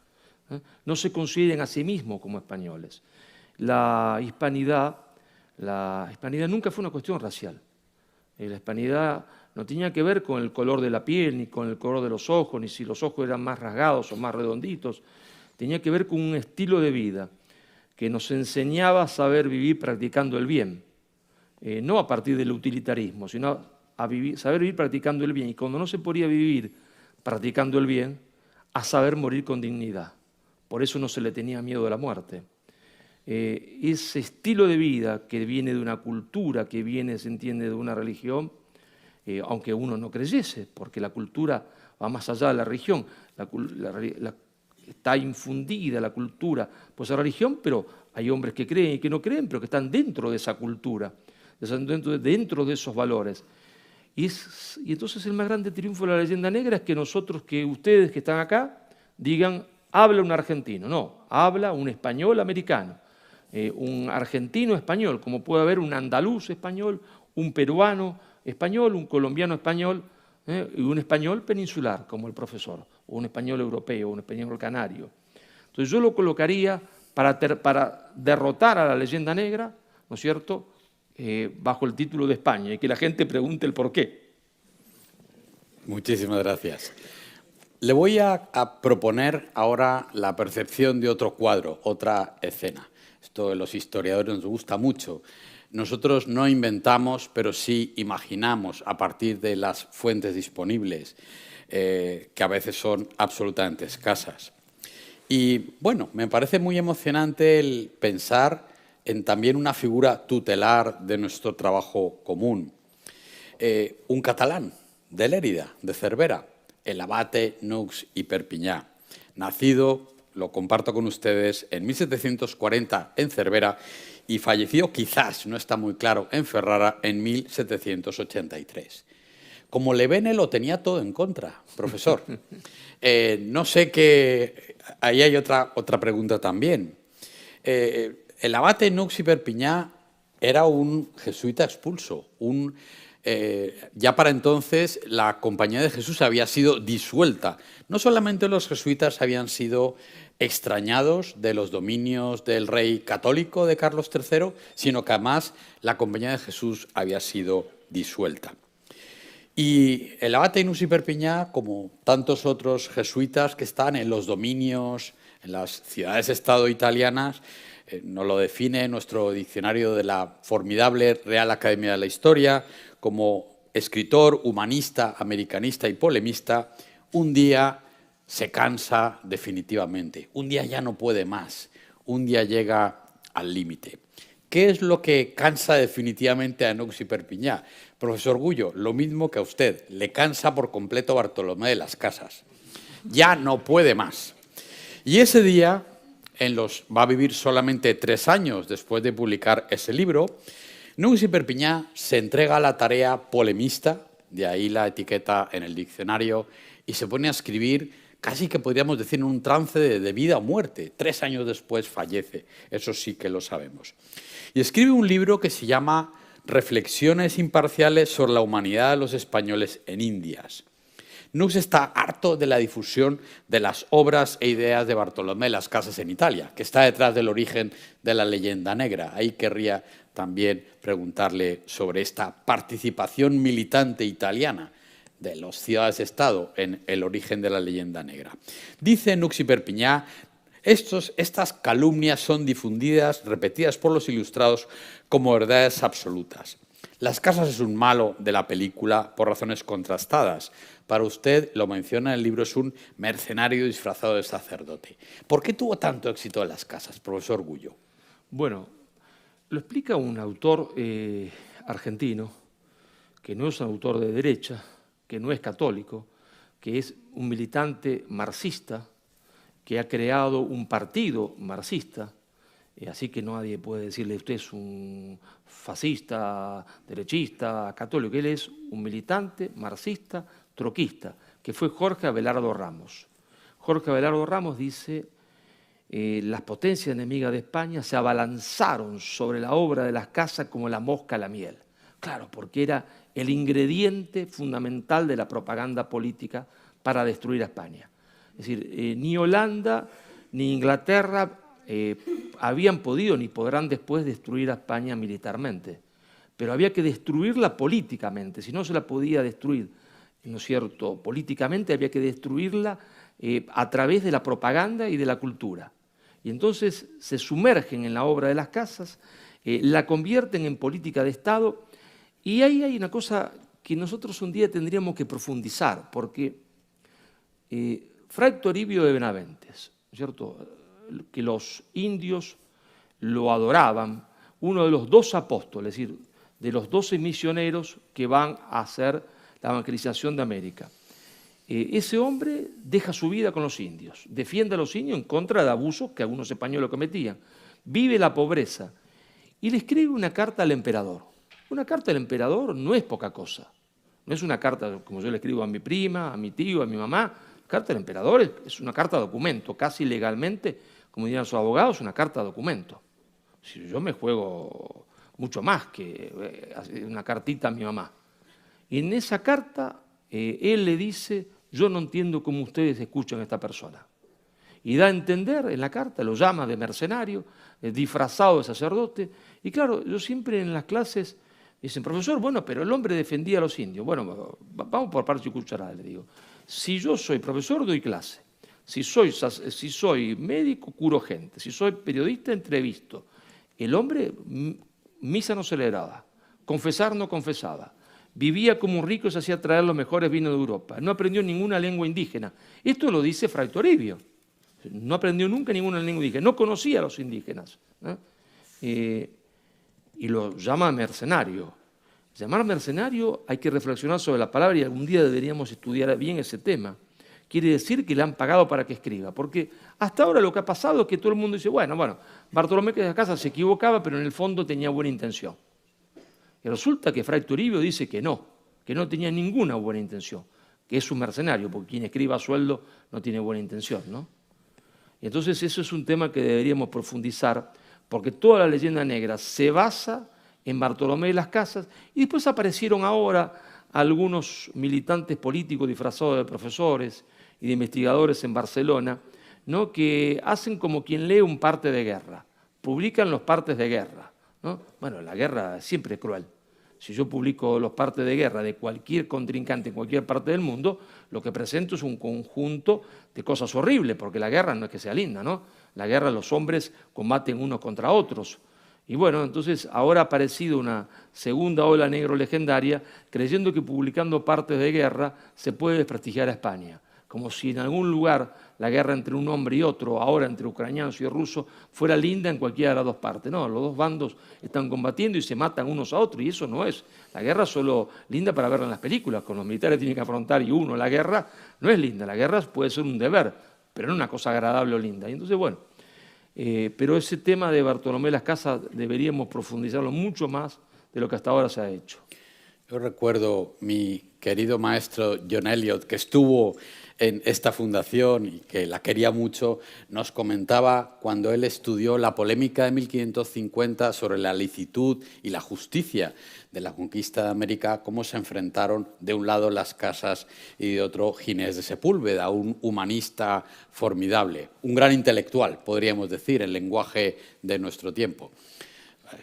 no se consideren a sí mismos como españoles. La hispanidad nunca fue una cuestión racial. La hispanidad no tenía que ver con el color de la piel, ni con el color de los ojos, ni si los ojos eran más rasgados o más redonditos. Tenía que ver con un estilo de vida que nos enseñaba a saber vivir practicando el bien, no a partir del utilitarismo, sino a saber vivir practicando el bien. Y cuando no se podía vivir practicando el bien, a saber morir con dignidad. Por eso no se le tenía miedo a la muerte. Ese estilo de vida que viene de una cultura, que viene, se entiende, de una religión, aunque uno no creyese, porque la cultura va más allá de la religión, está infundida la cultura por esa religión, pero hay hombres que creen y que no creen, pero que están dentro de esa cultura, dentro de esos valores. Y entonces el más grande triunfo de la leyenda negra es que ustedes que están acá, digan, habla un argentino. No, habla un español americano, un argentino español, como puede haber un andaluz español, un peruano español, un colombiano español, y un español peninsular, como el profesor, o un español europeo, o un español canario. Entonces yo lo colocaría para derrotar a la leyenda negra, ¿no es cierto?, bajo el título de España, y que la gente pregunte el por qué. Muchísimas gracias. Le voy a proponer ahora la percepción de otro cuadro, otra escena. Esto a los historiadores nos gusta mucho. Nosotros no inventamos, pero sí imaginamos a partir de las fuentes disponibles, que a veces son absolutamente escasas. Y, bueno, me parece muy emocionante el pensar en también una figura tutelar de nuestro trabajo común. Un catalán de Lérida, de Cervera, el abate Nux y Perpiñá, nacido, lo comparto con ustedes, en 1740 en Cervera y fallecido, quizás, no está muy claro, en Ferrara en 1783. Como Levene lo tenía todo en contra, profesor. No sé qué... Ahí hay otra pregunta también. El abate Nux y Perpiñá era un jesuita expulso. Ya para entonces la Compañía de Jesús había sido disuelta. No solamente los jesuitas habían sido extrañados de los dominios del rey católico de Carlos III, sino que además la Compañía de Jesús había sido disuelta. Y el abate Nux y Perpiñá, como tantos otros jesuitas que están en los dominios, en las ciudades-estado italianas, nos lo define nuestro diccionario de la formidable Real Academia de la Historia, como escritor, humanista, americanista y polemista, un día se cansa definitivamente, un día ya no puede más, un día llega al límite. ¿Qué es lo que cansa definitivamente a Nucs y Perpiñá? Profesor Gullo, lo mismo que a usted, le cansa por completo Bartolomé de las Casas. Ya no puede más. Y ese día, va a vivir solamente 3 años después de publicar ese libro, Nucs y Perpiñá se entrega a la tarea polemista, de ahí la etiqueta en el diccionario, y se pone a escribir casi que podríamos decir en un trance de vida o muerte. 3 años después fallece, eso sí que lo sabemos. Y escribe un libro que se llama Reflexiones imparciales sobre la humanidad de los españoles en Indias. Nucs está harto de la difusión de las obras e ideas de Bartolomé de las Casas en Italia, que está detrás del origen de la leyenda negra. Ahí querría también preguntarle sobre esta participación militante italiana de los ciudades-estado en el origen de la leyenda negra. Dice Nucs y Perpiñá, estas calumnias son difundidas, repetidas por los ilustrados como verdades absolutas. Las Casas es un malo de la película por razones contrastadas. Para usted, lo menciona en el libro, es un mercenario disfrazado de sacerdote. ¿Por qué tuvo tanto éxito en Las Casas, profesor Gullo? Bueno, lo explica un autor argentino, que no es un autor de derecha, que no es católico, que es un militante marxista, que ha creado un partido marxista, así que nadie puede decirle usted es un fascista, derechista, católico. Él es un militante marxista, troquista, que fue Jorge Abelardo Ramos. Jorge Abelardo Ramos dice, las potencias enemigas de España se abalanzaron sobre la obra de Las Casas como la mosca a la miel. Claro, porque era el ingrediente fundamental de la propaganda política para destruir a España. Es decir, ni Holanda ni Inglaterra habían podido ni podrán después destruir a España militarmente, pero había que destruirla políticamente. Si no se la podía destruir, ¿no es cierto?, políticamente, había que destruirla a través de la propaganda y de la cultura. Y entonces se sumergen en la obra de Las Casas, la convierten en política de Estado, y ahí hay una cosa que nosotros un día tendríamos que profundizar, porque Fray Toribio de Benaventes, ¿cierto?, que los indios lo adoraban, uno de los 2 apóstoles, es decir, de los 12 misioneros que van a hacer la evangelización de América. Ese hombre deja su vida con los indios, defiende a los indios en contra de abusos que algunos españoles cometían, vive la pobreza y le escribe una carta al emperador. Una carta al emperador no es poca cosa, no es una carta como yo le escribo a mi prima, a mi tío, a mi mamá. La carta del emperador es una carta documento, casi legalmente, como dirían sus abogados, una carta documento. Si yo me juego mucho más que una cartita a mi mamá. Y en esa carta él le dice, yo no entiendo cómo ustedes escuchan a esta persona. Y da a entender en la carta, lo llama de mercenario, disfrazado de sacerdote. Y claro, yo siempre en las clases dicen, profesor, bueno, pero el hombre defendía a los indios. Bueno, vamos por partes y cucharadas, le digo. Si yo soy profesor, doy clase. Si soy médico, curo gente. Si soy periodista, entrevisto. El hombre, misa no celebraba, confesar no confesaba. Vivía como un rico y se hacía traer los mejores vinos de Europa. No aprendió ninguna lengua indígena. Esto lo dice Fray Toribio. No aprendió nunca ninguna lengua indígena. No conocía a los indígenas, ¿no? Y lo llama mercenario. Llamar mercenario hay que reflexionar sobre la palabra y algún día deberíamos estudiar bien ese tema. Quiere decir que le han pagado para que escriba, porque hasta ahora lo que ha pasado es que todo el mundo dice, bueno, Bartolomé de las Casas se equivocaba, pero en el fondo tenía buena intención. Y resulta que Fray Toribio dice que no tenía ninguna buena intención, que es un mercenario, porque quien escriba a sueldo no tiene buena intención, ¿no? Y entonces eso es un tema que deberíamos profundizar, porque toda la leyenda negra se basa en Bartolomé de las Casas, y después aparecieron ahora algunos militantes políticos disfrazados de profesores y de investigadores en Barcelona, ¿no?, que hacen como quien lee un parte de guerra, publican los partes de guerra, ¿no? Bueno, la guerra es siempre cruel. Si yo publico los partes de guerra de cualquier contrincante en cualquier parte del mundo, lo que presento es un conjunto de cosas horribles, porque la guerra no es que sea linda, ¿no? La guerra, los hombres combaten unos contra otros. Y bueno, entonces ahora ha aparecido una segunda ola negro legendaria, creyendo que publicando partes de guerra se puede desprestigiar a España. Como si en algún lugar la guerra entre un hombre y otro, ahora entre ucranianos y rusos, fuera linda en cualquiera de las dos partes. No, los dos bandos están combatiendo y se matan unos a otros, y eso no es. La guerra es solo linda para verla en las películas, con los militares tienen que afrontar y uno. La guerra no es linda, la guerra puede ser un deber, pero no una cosa agradable o linda. Y entonces, bueno, pero ese tema de Bartolomé Las Casas deberíamos profundizarlo mucho más de lo que hasta ahora se ha hecho. Yo recuerdo mi querido maestro John Eliot, que estuvo en esta fundación y que la quería mucho, nos comentaba cuando él estudió la polémica de 1550 sobre la licitud y la justicia de la conquista de América, cómo se enfrentaron de un lado Las Casas y de otro Ginés de Sepúlveda, un humanista formidable, un gran intelectual, podríamos decir, en lenguaje de nuestro tiempo.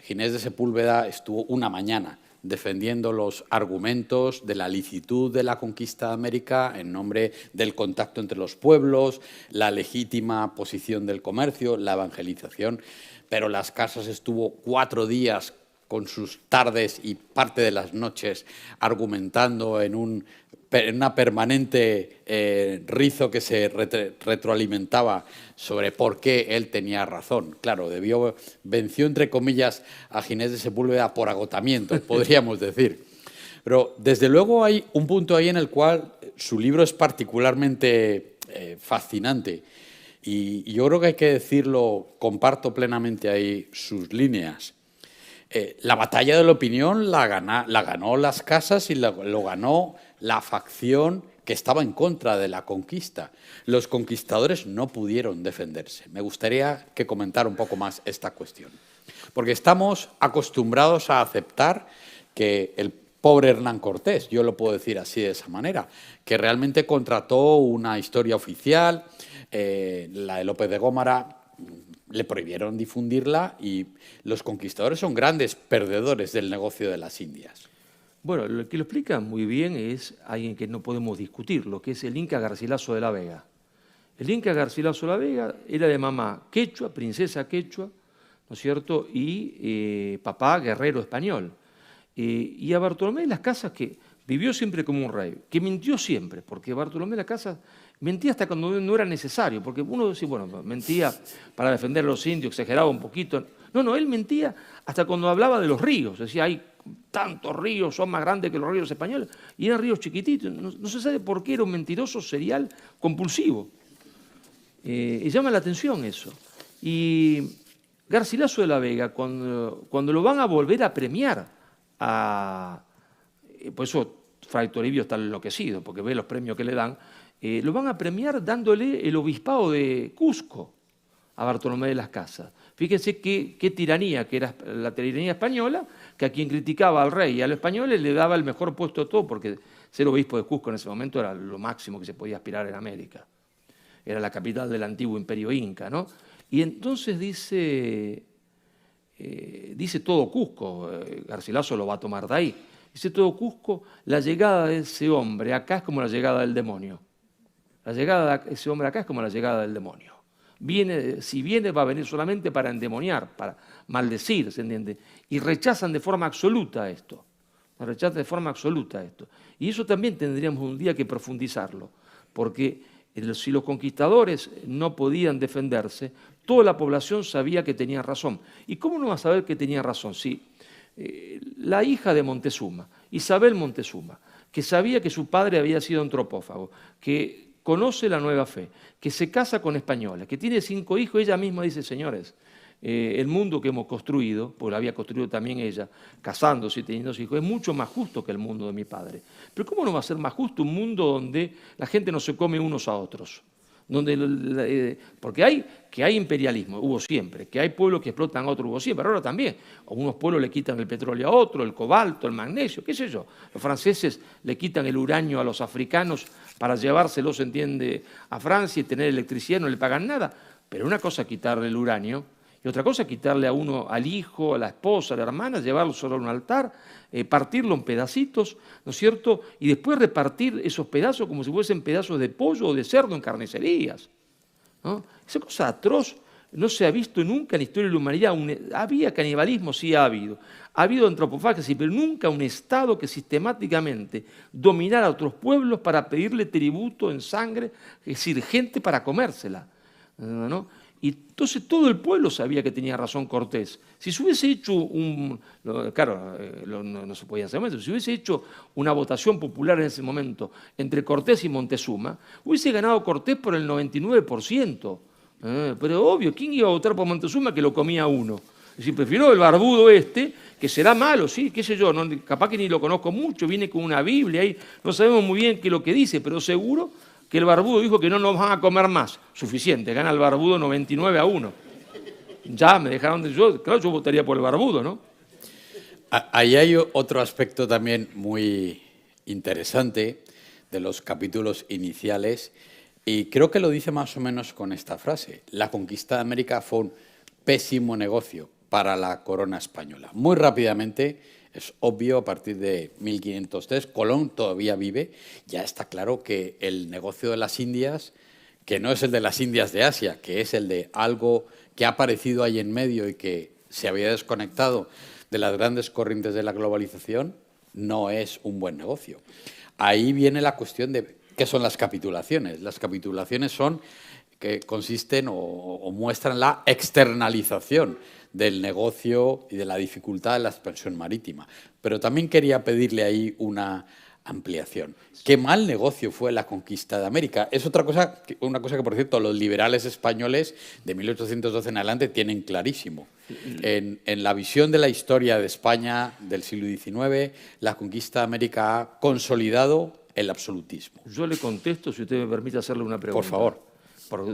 Ginés de Sepúlveda estuvo una mañana defendiendo los argumentos de la licitud de la conquista de América en nombre del contacto entre los pueblos, la legítima posición del comercio, la evangelización, pero Las Casas estuvo 4 días con sus tardes y parte de las noches argumentando en una permanente rizo que se retroalimentaba sobre por qué él tenía razón. Claro, venció, entre comillas, a Ginés de Sepúlveda por agotamiento, podríamos decir. Pero, desde luego, hay un punto ahí en el cual su libro es particularmente fascinante. Y yo creo que hay que decirlo, comparto plenamente ahí sus líneas. La batalla de la opinión la ganó Las Casas y lo ganó la facción que estaba en contra de la conquista. Los conquistadores no pudieron defenderse. Me gustaría que comentara un poco más esta cuestión. Porque estamos acostumbrados a aceptar que el pobre Hernán Cortés, yo lo puedo decir así de esa manera, que realmente contrató una historia oficial, la de López de Gómara, le prohibieron difundirla y los conquistadores son grandes perdedores del negocio de las Indias. Bueno, lo que lo explica muy bien es alguien que no podemos discutir, lo que es el Inca Garcilaso de la Vega. El Inca Garcilaso de la Vega era de mamá quechua, princesa quechua, ¿no es cierto?, y papá guerrero español. Y a Bartolomé de Las Casas, que vivió siempre como un rey, que mintió siempre, porque Bartolomé de Las Casas mentía hasta cuando no era necesario, porque uno decía, bueno, mentía para defender a los indios, exageraba un poquito. No, él mentía hasta cuando hablaba de los ríos, decía, hay tantos ríos, son más grandes que los ríos españoles, y eran ríos chiquititos. No se sabe por qué era un mentiroso serial compulsivo. Y llama la atención eso. Y Garcilaso de la Vega, cuando lo van a volver a premiar, por eso Fray Toribio está enloquecido, porque ve los premios que le dan, lo van a premiar dándole el obispado de Cusco a Bartolomé de Las Casas. Fíjense qué tiranía, que era la tiranía española, que a quien criticaba al rey y a los españoles le daba el mejor puesto de todo, porque ser obispo de Cusco en ese momento era lo máximo que se podía aspirar en América. Era la capital del antiguo imperio inca, ¿no? Y entonces dice todo Cusco, Garcilaso lo va a tomar de ahí, dice todo Cusco, la llegada de ese hombre acá es como la llegada del demonio. La llegada de ese hombre acá es como la llegada del demonio. Si viene, va a venir solamente para endemoniar, para maldecir, ¿se entiende? Y rechazan de forma absoluta esto. Rechazan de forma absoluta esto. Y eso también tendríamos un día que profundizarlo, porque si los conquistadores no podían defenderse, toda la población sabía que tenía razón. ¿Y cómo no va a saber que tenía razón? Si la hija de Montezuma, Isabel Montezuma, que sabía que su padre había sido antropófago, que conoce la nueva fe, que se casa con españoles, que tiene 5 hijos, ella misma dice, señores, el mundo que hemos construido, porque lo había construido también ella, casándose y teniendo hijos, es mucho más justo que el mundo de mi padre. Pero ¿cómo no va a ser más justo un mundo donde la gente no se come unos a otros? Porque hay imperialismo, hubo siempre, que hay pueblos que explotan a otros, hubo siempre, ahora también. A unos pueblos le quitan el petróleo a otros, el cobalto, el magnesio, qué sé yo. Los franceses le quitan el uranio a los africanos para llevárselo, se entiende, a Francia y tener electricidad, no le pagan nada. Pero una cosa es quitarle el uranio y otra cosa es quitarle a uno, al hijo, a la esposa, a la hermana, llevarlo solo a un altar, partirlo en pedacitos, ¿no es cierto? Y después repartir esos pedazos como si fuesen pedazos de pollo o de cerdo en carnicerías, ¿no? Esa cosa atroz no se ha visto nunca en la historia de la humanidad. Había canibalismo, sí ha habido. Ha habido antropofagia, sí, pero nunca un Estado que sistemáticamente dominara a otros pueblos para pedirle tributo en sangre, es decir, gente para comérsela, ¿no? Y entonces todo el pueblo sabía que tenía razón Cortés. Si se hubiese hecho claro, no se podía hacer eso, si hubiese hecho una votación popular en ese momento entre Cortés y Montezuma, hubiese ganado Cortés por el 99%. Pero obvio, ¿quién iba a votar por Montezuma que lo comía uno? Es decir, prefiero el barbudo que será malo, sí, qué sé yo, capaz que ni lo conozco mucho, viene con una Biblia ahí, no sabemos muy bien qué es lo que dice, pero seguro que el barbudo dijo que no nos van a comer más. Suficiente, gana el barbudo 99-1. Ya me dejaron claro, yo votaría por el barbudo, ¿no? Ahí hay otro aspecto también muy interesante de los capítulos iniciales, y creo que lo dice más o menos con esta frase: la conquista de América fue un pésimo negocio para la corona española. Muy rápidamente, es obvio, a partir de 1503, Colón todavía vive, ya está claro que el negocio de las Indias, que no es el de las Indias de Asia, que es el de algo que ha aparecido ahí en medio y que se había desconectado de las grandes corrientes de la globalización, no es un buen negocio. Ahí viene la cuestión de qué son las capitulaciones. Las capitulaciones son que consisten o muestran la externalización del negocio y de la dificultad de la expansión marítima. Pero también quería pedirle ahí una ampliación. Qué mal negocio fue la conquista de América. Es una cosa que, por cierto, los liberales españoles de 1812 en adelante tienen clarísimo. En la visión de la historia de España del siglo XIX, la conquista de América ha consolidado el absolutismo. Yo le contesto, si usted me permite hacerle una pregunta. Por favor.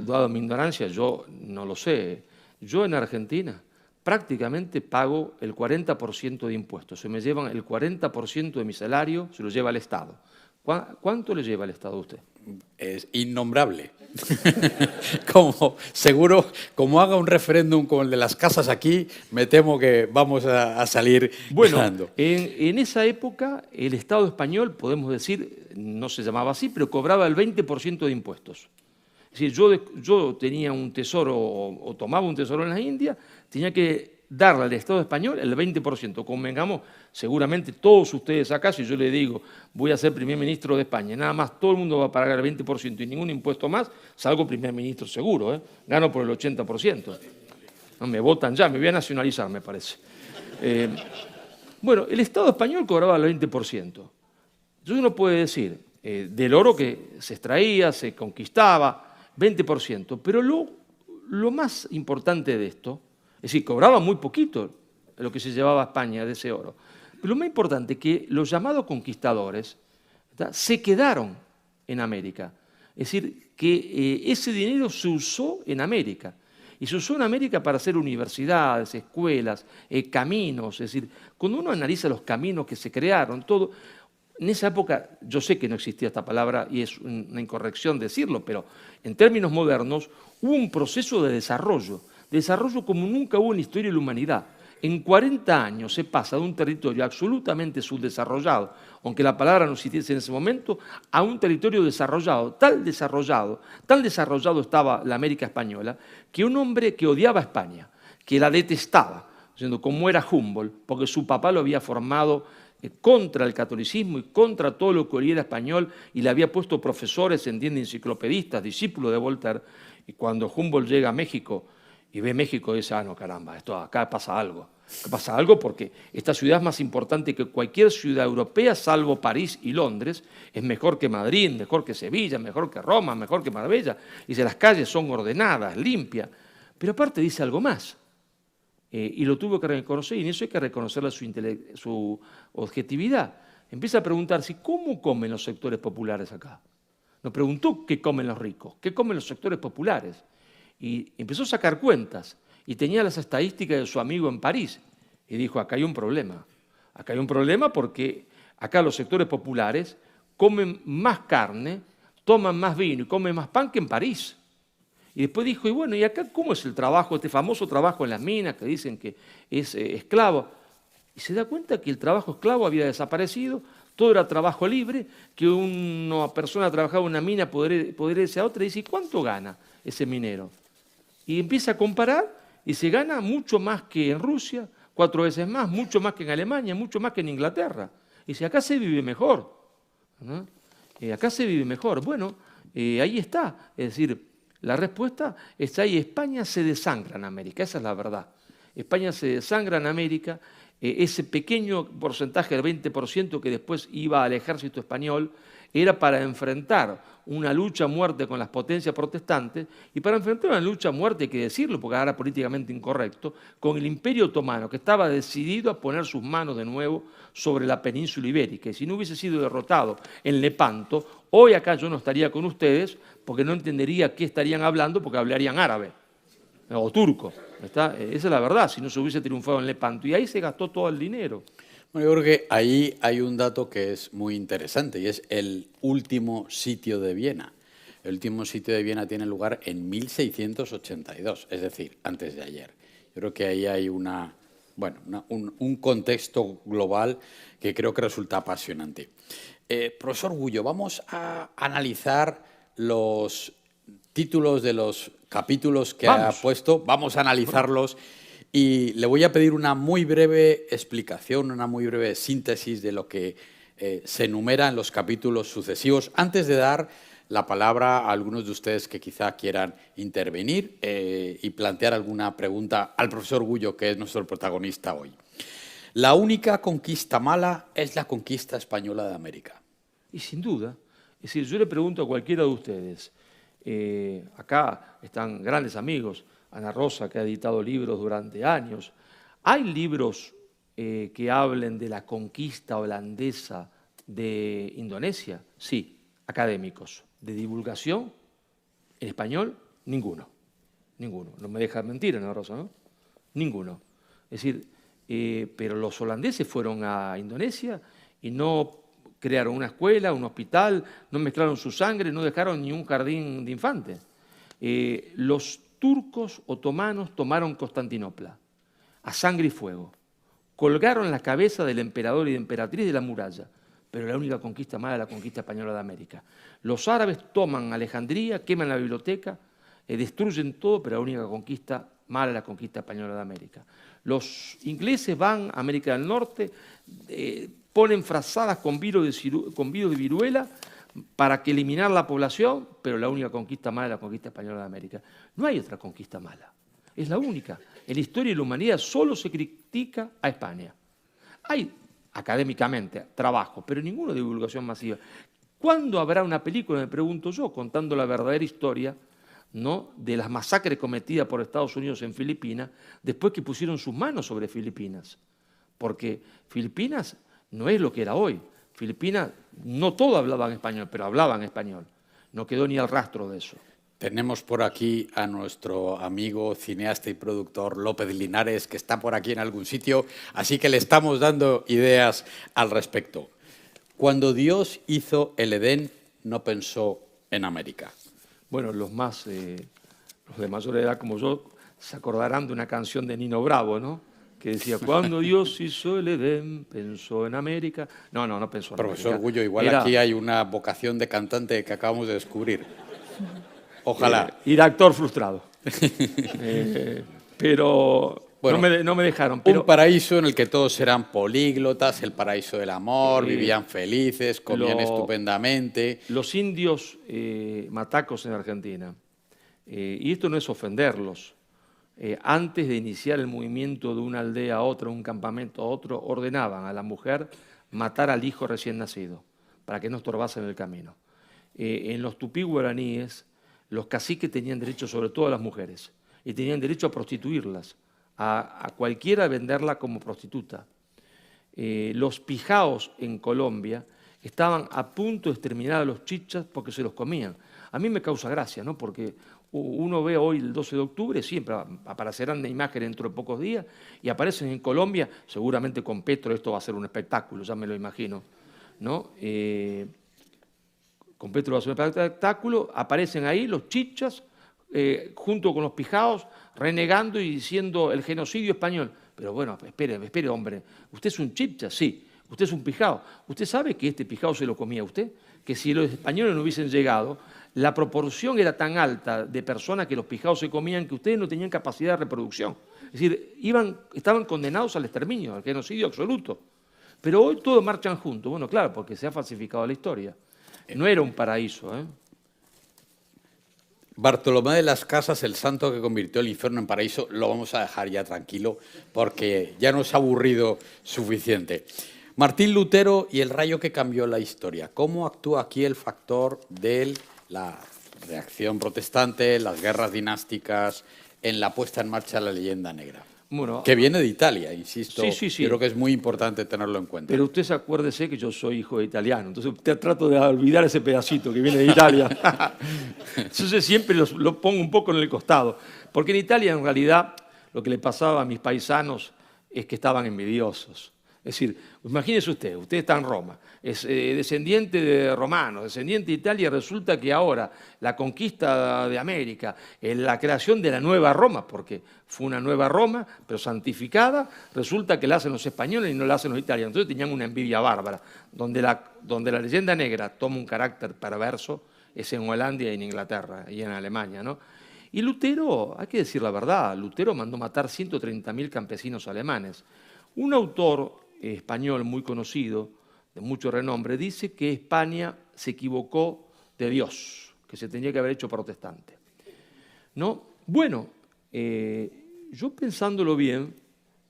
Dado mi ignorancia, yo no lo sé. Yo en Argentina prácticamente pago el 40% de impuestos. Se me llevan el 40% de mi salario, se lo lleva el Estado. ¿Cuánto le lleva el Estado a usted? Es innombrable. Seguro, como haga un referéndum como el de las casas aquí, me temo que vamos a salir ganando. En esa época el Estado español, podemos decir, no se llamaba así, pero cobraba el 20% de impuestos. Es decir, yo tenía un tesoro o tomaba un tesoro en las Indias, tenía que darle al Estado español el 20%. Convengamos, seguramente todos ustedes acá, si yo le digo voy a ser primer ministro de España, nada más todo el mundo va a pagar el 20% y ningún impuesto más, salgo primer ministro seguro, gano por el 80%. No, me votan ya, me voy a nacionalizar, me parece. Bueno, el Estado español cobraba el 20%. Entonces uno puede decir, del oro que se extraía, se conquistaba, 20%, pero lo más importante de esto, es decir, cobraba muy poquito lo que se llevaba a España de ese oro, pero lo más importante es que los llamados conquistadores se quedaron en América, es decir, que ese dinero se usó en América, y se usó en América para hacer universidades, escuelas, caminos, es decir, cuando uno analiza los caminos que se crearon, todo. En esa época, yo sé que no existía esta palabra y es una incorrección decirlo, pero en términos modernos hubo un proceso de desarrollo como nunca hubo en la historia de la humanidad. En 40 años se pasa de un territorio absolutamente subdesarrollado, aunque la palabra no existiese en ese momento, a un territorio desarrollado, tan desarrollado estaba la América española, que un hombre que odiaba a España, que la detestaba, como era Humboldt, porque su papá lo había formado contra el catolicismo y contra todo lo que era español, y le había puesto profesores, enciclopedistas, discípulos de Voltaire, y cuando Humboldt llega a México y ve México, dice, no, caramba, acá pasa algo. Pasa algo porque esta ciudad es más importante que cualquier ciudad europea, salvo París y Londres, es mejor que Madrid, mejor que Sevilla, mejor que Roma, mejor que Marbella. Dice, las calles son ordenadas, limpias, pero aparte dice algo más. Y lo tuvo que reconocer, y en eso hay que reconocerle su objetividad. Empieza a preguntarse, ¿cómo comen los sectores populares acá? Nos preguntó qué comen los ricos, qué comen los sectores populares. Y empezó a sacar cuentas, y tenía las estadísticas de su amigo en París, y dijo, acá hay un problema. Acá hay un problema porque acá los sectores populares comen más carne, toman más vino y comen más pan que en París. Y después dijo, y bueno, ¿y acá cómo es el trabajo, este famoso trabajo en las minas que dicen que es esclavo? Y se da cuenta que el trabajo esclavo había desaparecido, todo era trabajo libre, que una persona trabajaba en una mina, podría irse a otra, y dice, ¿cuánto gana ese minero? Y empieza a comparar y se gana mucho más que en Rusia, 4 veces más, mucho más que en Alemania, mucho más que en Inglaterra. Y dice, acá se vive mejor, ¿no? Acá se vive mejor. Bueno, ahí está. Es decir, la respuesta está ahí. España se desangra en América, esa es la verdad. España se desangra en América. Ese pequeño porcentaje del 20% que después iba al ejército español era para enfrentar una lucha a muerte con las potencias protestantes y para enfrentar una lucha a muerte, hay que decirlo, porque ahora era políticamente incorrecto, con el Imperio Otomano, que estaba decidido a poner sus manos de nuevo sobre la península ibérica. Y si no hubiese sido derrotado en Lepanto, hoy acá yo no estaría con ustedes porque no entendería qué estarían hablando porque hablarían árabe o turco. Esa es la verdad, si no se hubiese triunfado en Lepanto. Y ahí se gastó todo el dinero. Bueno, yo creo que ahí hay un dato que es muy interesante y es el último sitio de Viena. El último sitio de Viena tiene lugar en 1682, es decir, antes de ayer. Yo creo que ahí hay un contexto global que creo que resulta apasionante. Profesor Gullo, vamos a analizar los títulos de los capítulos que ha puesto, vamos a analizarlos. Y le voy a pedir una muy breve explicación, una muy breve síntesis de lo que se enumera en los capítulos sucesivos, antes de dar la palabra a algunos de ustedes que quizá quieran intervenir y plantear alguna pregunta al profesor Gullo, que es nuestro protagonista hoy. La única conquista mala es la conquista española de América. Y sin duda. Es decir, yo le pregunto a cualquiera de ustedes, acá están grandes amigos, Ana Rosa, que ha editado libros durante años. ¿Hay libros que hablen de la conquista holandesa de Indonesia? Sí, académicos. ¿De divulgación en español? Ninguno. Ninguno. No me deja mentir, Ana Rosa, ¿no? Ninguno. Es decir, pero los holandeses fueron a Indonesia y no crearon una escuela, un hospital, no mezclaron su sangre, no dejaron ni un jardín de infantes. Los turcos otomanos tomaron Constantinopla a sangre y fuego. Colgaron la cabeza del emperador y de emperatriz de la muralla, pero la única conquista mala es la conquista española de América. Los árabes toman Alejandría, queman la biblioteca, destruyen todo, pero la única conquista mala es la conquista española de América. Los ingleses van a América del Norte, ponen frazadas con virus de viruela, para que eliminar la población, pero la única conquista mala es la conquista española de América. No hay otra conquista mala, es la única. En la historia de la humanidad solo se critica a España. Hay, académicamente, trabajo, pero ninguno de divulgación masiva. ¿Cuándo habrá una película, me pregunto yo, contando la verdadera historia, ¿no?, de las masacres cometidas por Estados Unidos en Filipinas, después que pusieron sus manos sobre Filipinas? Porque Filipinas no es lo que era hoy. Filipinas, no todos hablaban español, pero hablaban español. No quedó ni el rastro de eso. Tenemos por aquí a nuestro amigo cineasta y productor López Linares, que está por aquí en algún sitio, así que le estamos dando ideas al respecto. Cuando Dios hizo el Edén, no pensó en América. Bueno, los de mayor edad como yo se acordarán de una canción de Nino Bravo, ¿no?, que decía, cuando Dios hizo el Edén, pensó en América. No pensó en América. Profesor Gullo, igual aquí hay una vocación de cantante que acabamos de descubrir. Ojalá. Y de actor frustrado. Pero bueno, no me dejaron. Pero un paraíso en el que todos eran políglotas, el paraíso del amor, vivían felices, comían estupendamente. Los indios matacos en Argentina, y esto no es ofenderlos, antes de iniciar el movimiento de una aldea a otra, un campamento a otro, ordenaban a la mujer matar al hijo recién nacido, para que no estorbase en el camino. En los tupí guaraníes, los caciques tenían derecho sobre todo a las mujeres, y tenían derecho a prostituirlas, a cualquiera venderla como prostituta. Los pijaos en Colombia estaban a punto de exterminar a los chichas porque se los comían. A mí me causa gracia, ¿no?, porque uno ve hoy el 12 de octubre, siempre aparecerán de imagen dentro de pocos días, y aparecen en Colombia, seguramente con Petro esto va a ser un espectáculo, ya me lo imagino, ¿no? Con Petro va a ser un espectáculo, aparecen ahí los chichas, junto con los pijaos, renegando y diciendo el genocidio español. Pero bueno, espere, hombre, ¿usted es un chicha? Sí. ¿Usted es un pijao? ¿Usted sabe que este pijao se lo comía usted? Que si los españoles no hubiesen llegado, la proporción era tan alta de personas que los pijaos se comían que ustedes no tenían capacidad de reproducción. Es decir, estaban condenados al exterminio, al genocidio absoluto. Pero hoy todos marchan juntos. Bueno, claro, porque se ha falsificado la historia. No era un paraíso, ¿eh? Bartolomé de las Casas, el santo que convirtió el infierno en paraíso, lo vamos a dejar ya tranquilo porque ya nos ha aburrido suficiente. Martín Lutero y el rayo que cambió la historia. ¿Cómo actúa aquí el factor de la reacción protestante, las guerras dinásticas, en la puesta en marcha de la leyenda negra? Bueno, que viene de Italia, insisto. Sí. Creo que es muy importante tenerlo en cuenta. Pero usted acuérdese que yo soy hijo de italiano, entonces trato de olvidar ese pedacito que viene de Italia. Entonces siempre lo pongo un poco en el costado. Porque en Italia, en realidad, lo que le pasaba a mis paisanos es que estaban envidiosos. Es decir, imagínese usted está en Roma, es descendiente de romanos, descendiente de Italia, y resulta que ahora la conquista de América, la creación de la nueva Roma, porque fue una nueva Roma, pero santificada, resulta que la hacen los españoles y no la hacen los italianos. Entonces tenían una envidia bárbara. Donde la leyenda negra toma un carácter perverso es en Holanda y en Inglaterra y en Alemania, ¿no? Y Lutero, hay que decir la verdad, Lutero mandó matar 130.000 campesinos alemanes. Un autor español muy conocido, de mucho renombre, dice que España se equivocó de Dios, que se tenía que haber hecho protestante, ¿no? Bueno, yo pensándolo bien,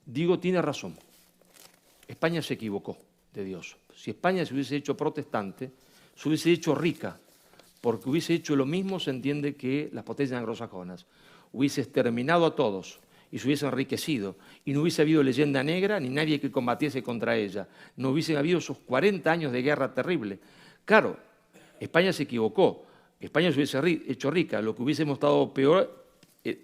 digo, tiene razón. España se equivocó de Dios. Si España se hubiese hecho protestante, se hubiese hecho rica, porque hubiese hecho lo mismo, se entiende, que las potencias anglosajonas. Hubiese exterminado a todos y se hubiese enriquecido, y no hubiese habido leyenda negra ni nadie que combatiese contra ella. No hubiesen habido esos 40 años de guerra terrible. Claro, España se equivocó. España se hubiese hecho rica. Lo que hubiésemos estado peor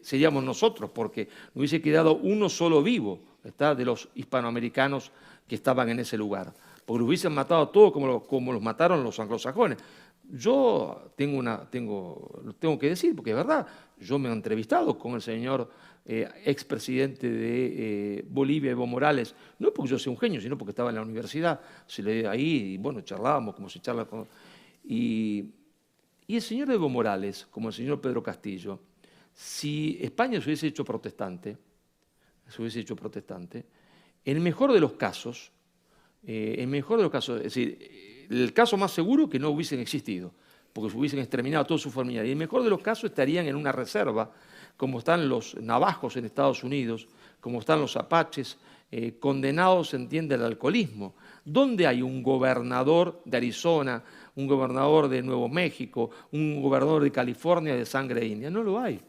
seríamos nosotros, porque no hubiese quedado uno solo vivo, ¿está?, de los hispanoamericanos que estaban en ese lugar. Porque lo hubiesen matado a todos como los mataron los anglosajones. Yo lo tengo que decir, porque es verdad, yo me he entrevistado con el señor expresidente de Bolivia, Evo Morales, no porque yo sea un genio, sino porque estaba en la universidad, ahí, y bueno, charlábamos como se charla con... Y el señor Evo Morales, como el señor Pedro Castillo, si España se hubiese hecho protestante, en el mejor de los casos, es decir, el caso más seguro es que no hubiesen existido, porque se hubiesen exterminado toda su familia, y en el mejor de los casos estarían en una reserva, como están los navajos en Estados Unidos, como están los apaches, condenados, se entiende, al alcoholismo. ¿Dónde hay un gobernador de Arizona, un gobernador de Nuevo México, un gobernador de California de sangre india? No lo hay.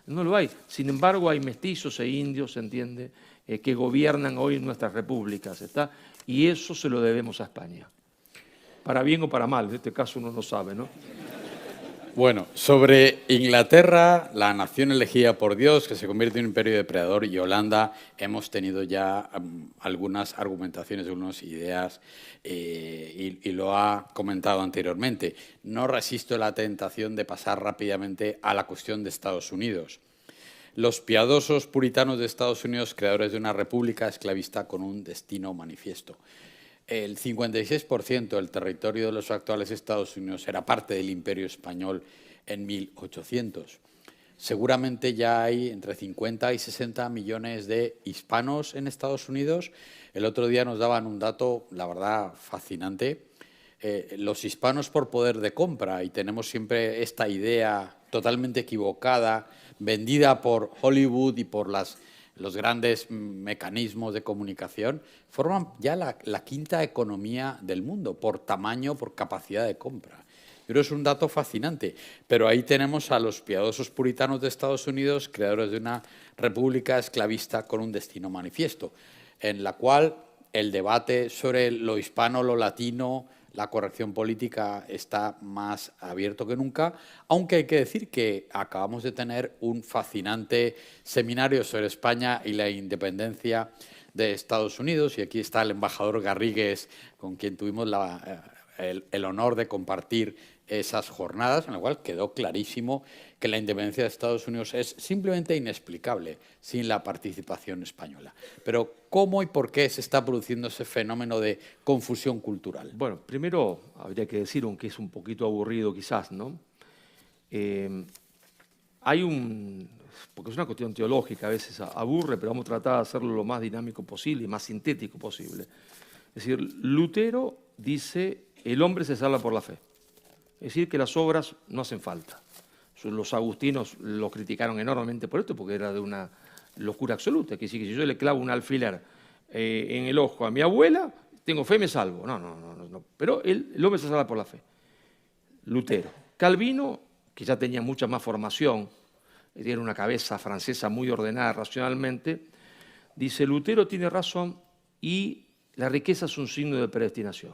No lo hay. Sin embargo, hay mestizos e indios, se entiende, que gobiernan hoy nuestras repúblicas, ¿está? Y eso se lo debemos a España. Para bien o para mal, en este caso uno no sabe, ¿no? Bueno, sobre Inglaterra, la nación elegida por Dios, que se convierte en un imperio depredador, y Holanda, hemos tenido ya algunas argumentaciones, algunas ideas, y lo ha comentado anteriormente. No resisto la tentación de pasar rápidamente a la cuestión de Estados Unidos. Los piadosos puritanos de Estados Unidos, creadores de una república esclavista con un destino manifiesto. El 56% del territorio de los actuales Estados Unidos era parte del Imperio Español en 1800. Seguramente ya hay entre 50 y 60 millones de hispanos en Estados Unidos. El otro día nos daban un dato, la verdad, fascinante. Los hispanos por poder de compra, y tenemos siempre esta idea totalmente equivocada, vendida por Hollywood y por los grandes mecanismos de comunicación, forman ya la quinta economía del mundo, por tamaño, por capacidad de compra. Pero es un dato fascinante. Pero ahí tenemos a los piadosos puritanos de Estados Unidos, creadores de una república esclavista con un destino manifiesto, en la cual el debate sobre lo hispano, lo latino, la corrección política está más abierto que nunca, aunque hay que decir que acabamos de tener un fascinante seminario sobre España y la independencia de Estados Unidos, y aquí está el embajador Garrigues, con quien tuvimos el honor de compartir esas jornadas, en la cual quedó clarísimo que la independencia de Estados Unidos es simplemente inexplicable sin la participación española. Pero ¿cómo y por qué se está produciendo ese fenómeno de confusión cultural? Bueno, primero habría que decir, aunque es un poquito aburrido quizás, ¿no?, porque es una cuestión teológica, a veces aburre, pero vamos a tratar de hacerlo lo más dinámico posible y más sintético posible. Es decir, Lutero dice, el hombre se salva por la fe. Es decir, que las obras no hacen falta. Los agustinos lo criticaron enormemente por esto, porque era de una locura absoluta. Que si yo le clavo un alfiler en el ojo a mi abuela, tengo fe, me salvo. No. Pero el hombre se salva por la fe. Lutero. Calvino, que ya tenía mucha más formación, era una cabeza francesa muy ordenada racionalmente, dice, Lutero tiene razón y la riqueza es un signo de predestinación.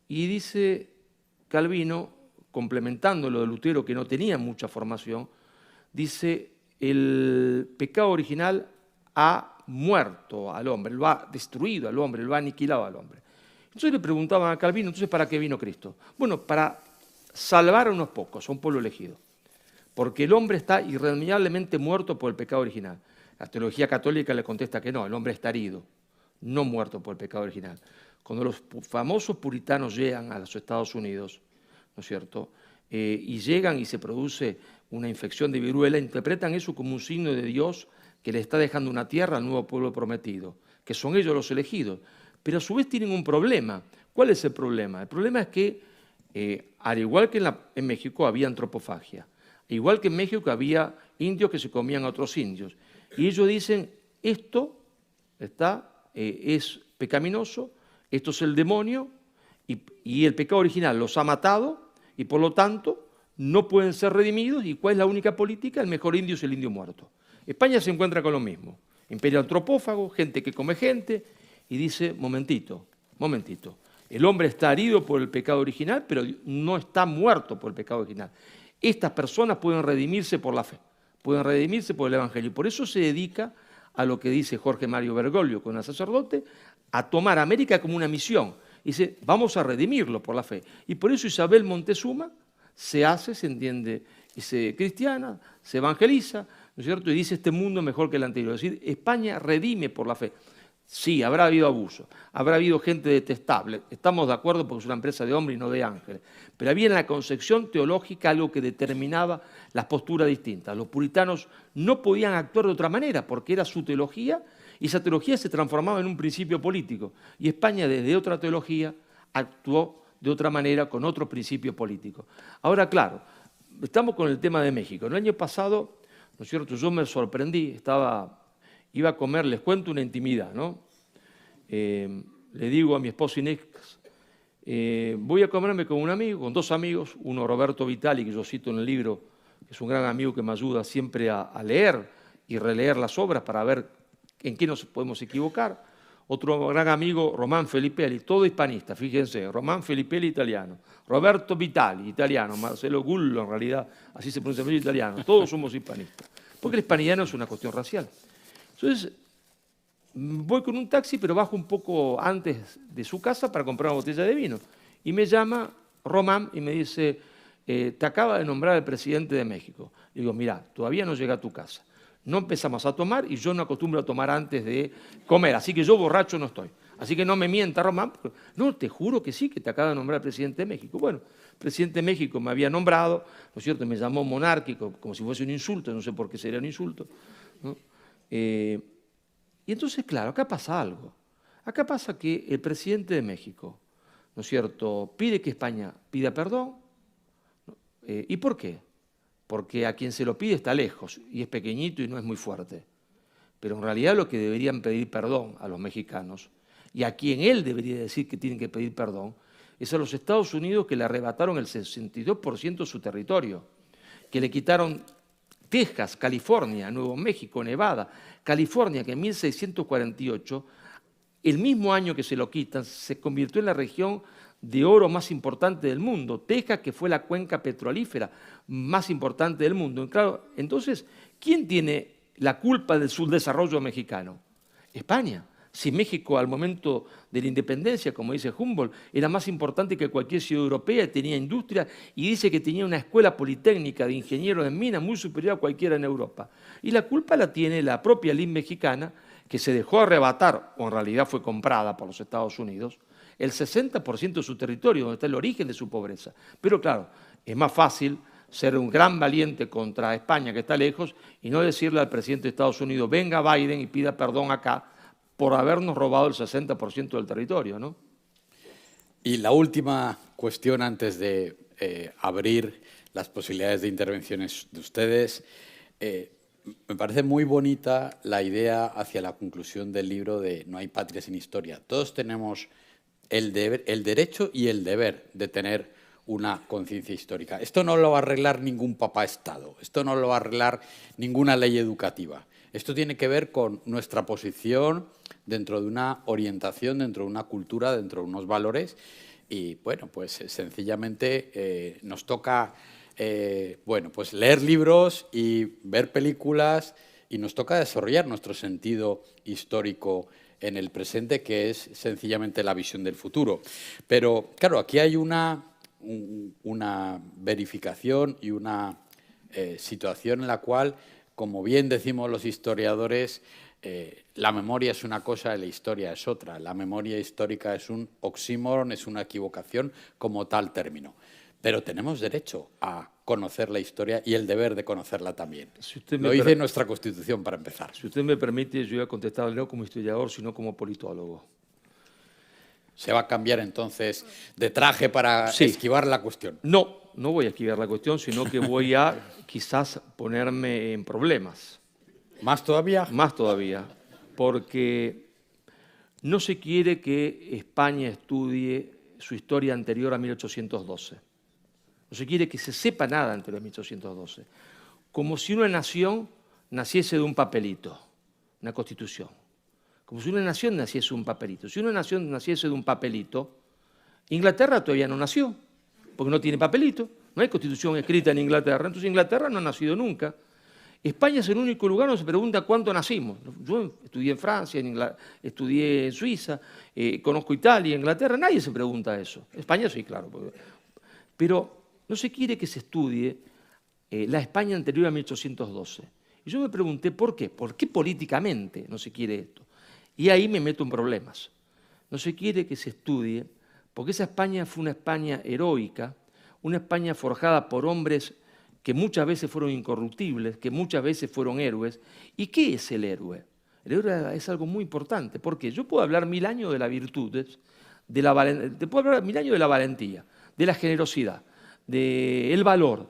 Y dice Calvino, complementando lo de Lutero, que no tenía mucha formación, dice, el pecado original ha muerto al hombre, lo ha destruido al hombre, lo ha aniquilado al hombre. Entonces le preguntaban a Calvino, entonces, ¿para qué vino Cristo? Bueno, para salvar a unos pocos, a un pueblo elegido. Porque el hombre está irremediablemente muerto por el pecado original. La teología católica le contesta que no, el hombre está herido, no muerto por el pecado original. Cuando los famosos puritanos llegan a los Estados Unidos, ¿no es cierto?, y llegan y se produce una infección de viruela, interpretan eso como un signo de Dios que le está dejando una tierra al nuevo pueblo prometido, que son ellos los elegidos. Pero a su vez tienen un problema. ¿Cuál es el problema? El problema es que, al igual que en México, había antropofagia. Igual que en México había indios que se comían a otros indios. Y ellos dicen, esto es pecaminoso, esto es el demonio, y el pecado original los ha matado, y por lo tanto no pueden ser redimidos. ¿Y cuál es la única política? El mejor indio es el indio muerto. España se encuentra con lo mismo. Imperio antropófago, gente que come gente, y dice, momentito, el hombre está herido por el pecado original, pero no está muerto por el pecado original. Estas personas pueden redimirse por la fe, pueden redimirse por el Evangelio. Y por eso se dedica a lo que dice Jorge Mario Bergoglio, con el sacerdote, a tomar a América como una misión. Dice, vamos a redimirlo por la fe. Y por eso Isabel Montezuma se entiende, y se cristiana, se evangeliza, ¿no es cierto? Y dice, este mundo es mejor que el anterior. Es decir, España redime por la fe. Sí, habrá habido abuso, habrá habido gente detestable, estamos de acuerdo porque es una empresa de hombres y no de ángeles, pero había en la concepción teológica algo que determinaba las posturas distintas. Los puritanos no podían actuar de otra manera porque era su teología y esa teología se transformaba en un principio político. Y España desde otra teología actuó de otra manera con otro principio político. Ahora, claro, estamos con el tema de México. El año pasado, ¿no es cierto?, yo me sorprendí, iba a comer, les cuento una intimidad, ¿no? Le digo a mi esposo Inés, voy a comerme con un amigo, con dos amigos, uno Roberto Vitali, que yo cito en el libro, que es un gran amigo que me ayuda siempre a leer y releer las obras para ver en qué nos podemos equivocar. Otro gran amigo, Román Felippelli, todo hispanista, fíjense, Román Felippelli italiano, Roberto Vitali, italiano, Marcelo Gullo, en realidad, así se pronuncia en italiano, todos somos hispanistas, porque el hispanidad no es una cuestión racial. Entonces, voy con un taxi, pero bajo un poco antes de su casa para comprar una botella de vino. Y me llama Román y me dice, te acaba de nombrar el presidente de México. Le digo, mira, todavía no llega a tu casa. No empezamos a tomar y yo no acostumbro a tomar antes de comer, así que yo borracho no estoy. Así que no me mienta, Román. No, te juro que sí, que te acaba de nombrar el presidente de México. Bueno, el presidente de México me había nombrado, ¿no es cierto? Me llamó monárquico, como si fuese un insulto, no sé por qué sería un insulto, ¿no? Y entonces, claro, acá pasa algo. Acá pasa que el presidente de México, ¿no es cierto?, pide que España pida perdón. ¿Y por qué? Porque a quien se lo pide está lejos y es pequeñito y no es muy fuerte. Pero en realidad lo que deberían pedir perdón a los mexicanos, y a quien él debería decir que tienen que pedir perdón, es a los Estados Unidos, que le arrebataron el 62% de su territorio, que le quitaron Texas, California, Nuevo México, Nevada, California, que en 1648, el mismo año que se lo quitan, se convirtió en la región de oro más importante del mundo. Texas, que fue la cuenca petrolífera más importante del mundo. Claro, entonces, ¿quién tiene la culpa del subdesarrollo mexicano? España. Si México al momento de la independencia, como dice Humboldt, era más importante que cualquier ciudad europea, tenía industria y dice que tenía una escuela politécnica de ingenieros en minas muy superior a cualquiera en Europa. Y la culpa la tiene la propia ley mexicana, que se dejó arrebatar, o en realidad fue comprada por los Estados Unidos, el 60% de su territorio, donde está el origen de su pobreza. Pero claro, es más fácil ser un gran valiente contra España, que está lejos, y no decirle al presidente de Estados Unidos, venga Biden y pida perdón acá por habernos robado el 60% del territorio, ¿no? Y la última cuestión antes de abrir las posibilidades de intervenciones de ustedes. Me parece muy bonita la idea hacia la conclusión del libro de No hay patria sin historia. Todos tenemos el derecho y el deber de tener una conciencia histórica. Esto no lo va a arreglar ningún papá-estado, esto no lo va a arreglar ninguna ley educativa. Esto tiene que ver con nuestra posición dentro de una orientación, dentro de una cultura, dentro de unos valores y, bueno, pues sencillamente nos toca, bueno, pues leer libros y ver películas y nos toca desarrollar nuestro sentido histórico en el presente, que es sencillamente la visión del futuro. Pero, claro, aquí hay una verificación y una situación en la cual, como bien decimos los historiadores, la memoria es una cosa y la historia es otra. La memoria histórica es un oxímoron, es una equivocación como tal término. Pero tenemos derecho a conocer la historia y el deber de conocerla también. Lo dice nuestra Constitución, para empezar. Si usted me permite, yo voy a contestar no como historiador, sino como politólogo. ¿Se va a cambiar entonces de traje para esquivar la cuestión? No, no voy a esquivar la cuestión, sino que voy a quizás ponerme en problemas. ¿Más todavía? Más todavía, porque no se quiere que España estudie su historia anterior a 1812. No se quiere que se sepa nada anterior a 1812. Como si una nación naciese de un papelito, una constitución. Como si una nación naciese de un papelito. Si una nación naciese de un papelito, Inglaterra todavía no nació, porque no tiene papelito. No hay constitución escrita en Inglaterra, entonces Inglaterra no ha nacido nunca. España es el único lugar donde se pregunta cuándo nacimos. Yo estudié en Francia, estudié en Suiza, conozco Italia, Inglaterra, nadie se pregunta eso. España sí, claro. Pero no se quiere que se estudie la España anterior a 1812. Y yo me pregunté, ¿por qué? ¿Por qué políticamente no se quiere esto? Y ahí me meto en problemas. No se quiere que se estudie, porque esa España fue una España heroica, una España forjada por hombres que muchas veces fueron incorruptibles, que muchas veces fueron héroes. ¿Y qué es el héroe? El héroe es algo muy importante, porque yo puedo hablar 1000 años de las virtudes, te puedo hablar 1000 años de la valentía, de la generosidad, del valor.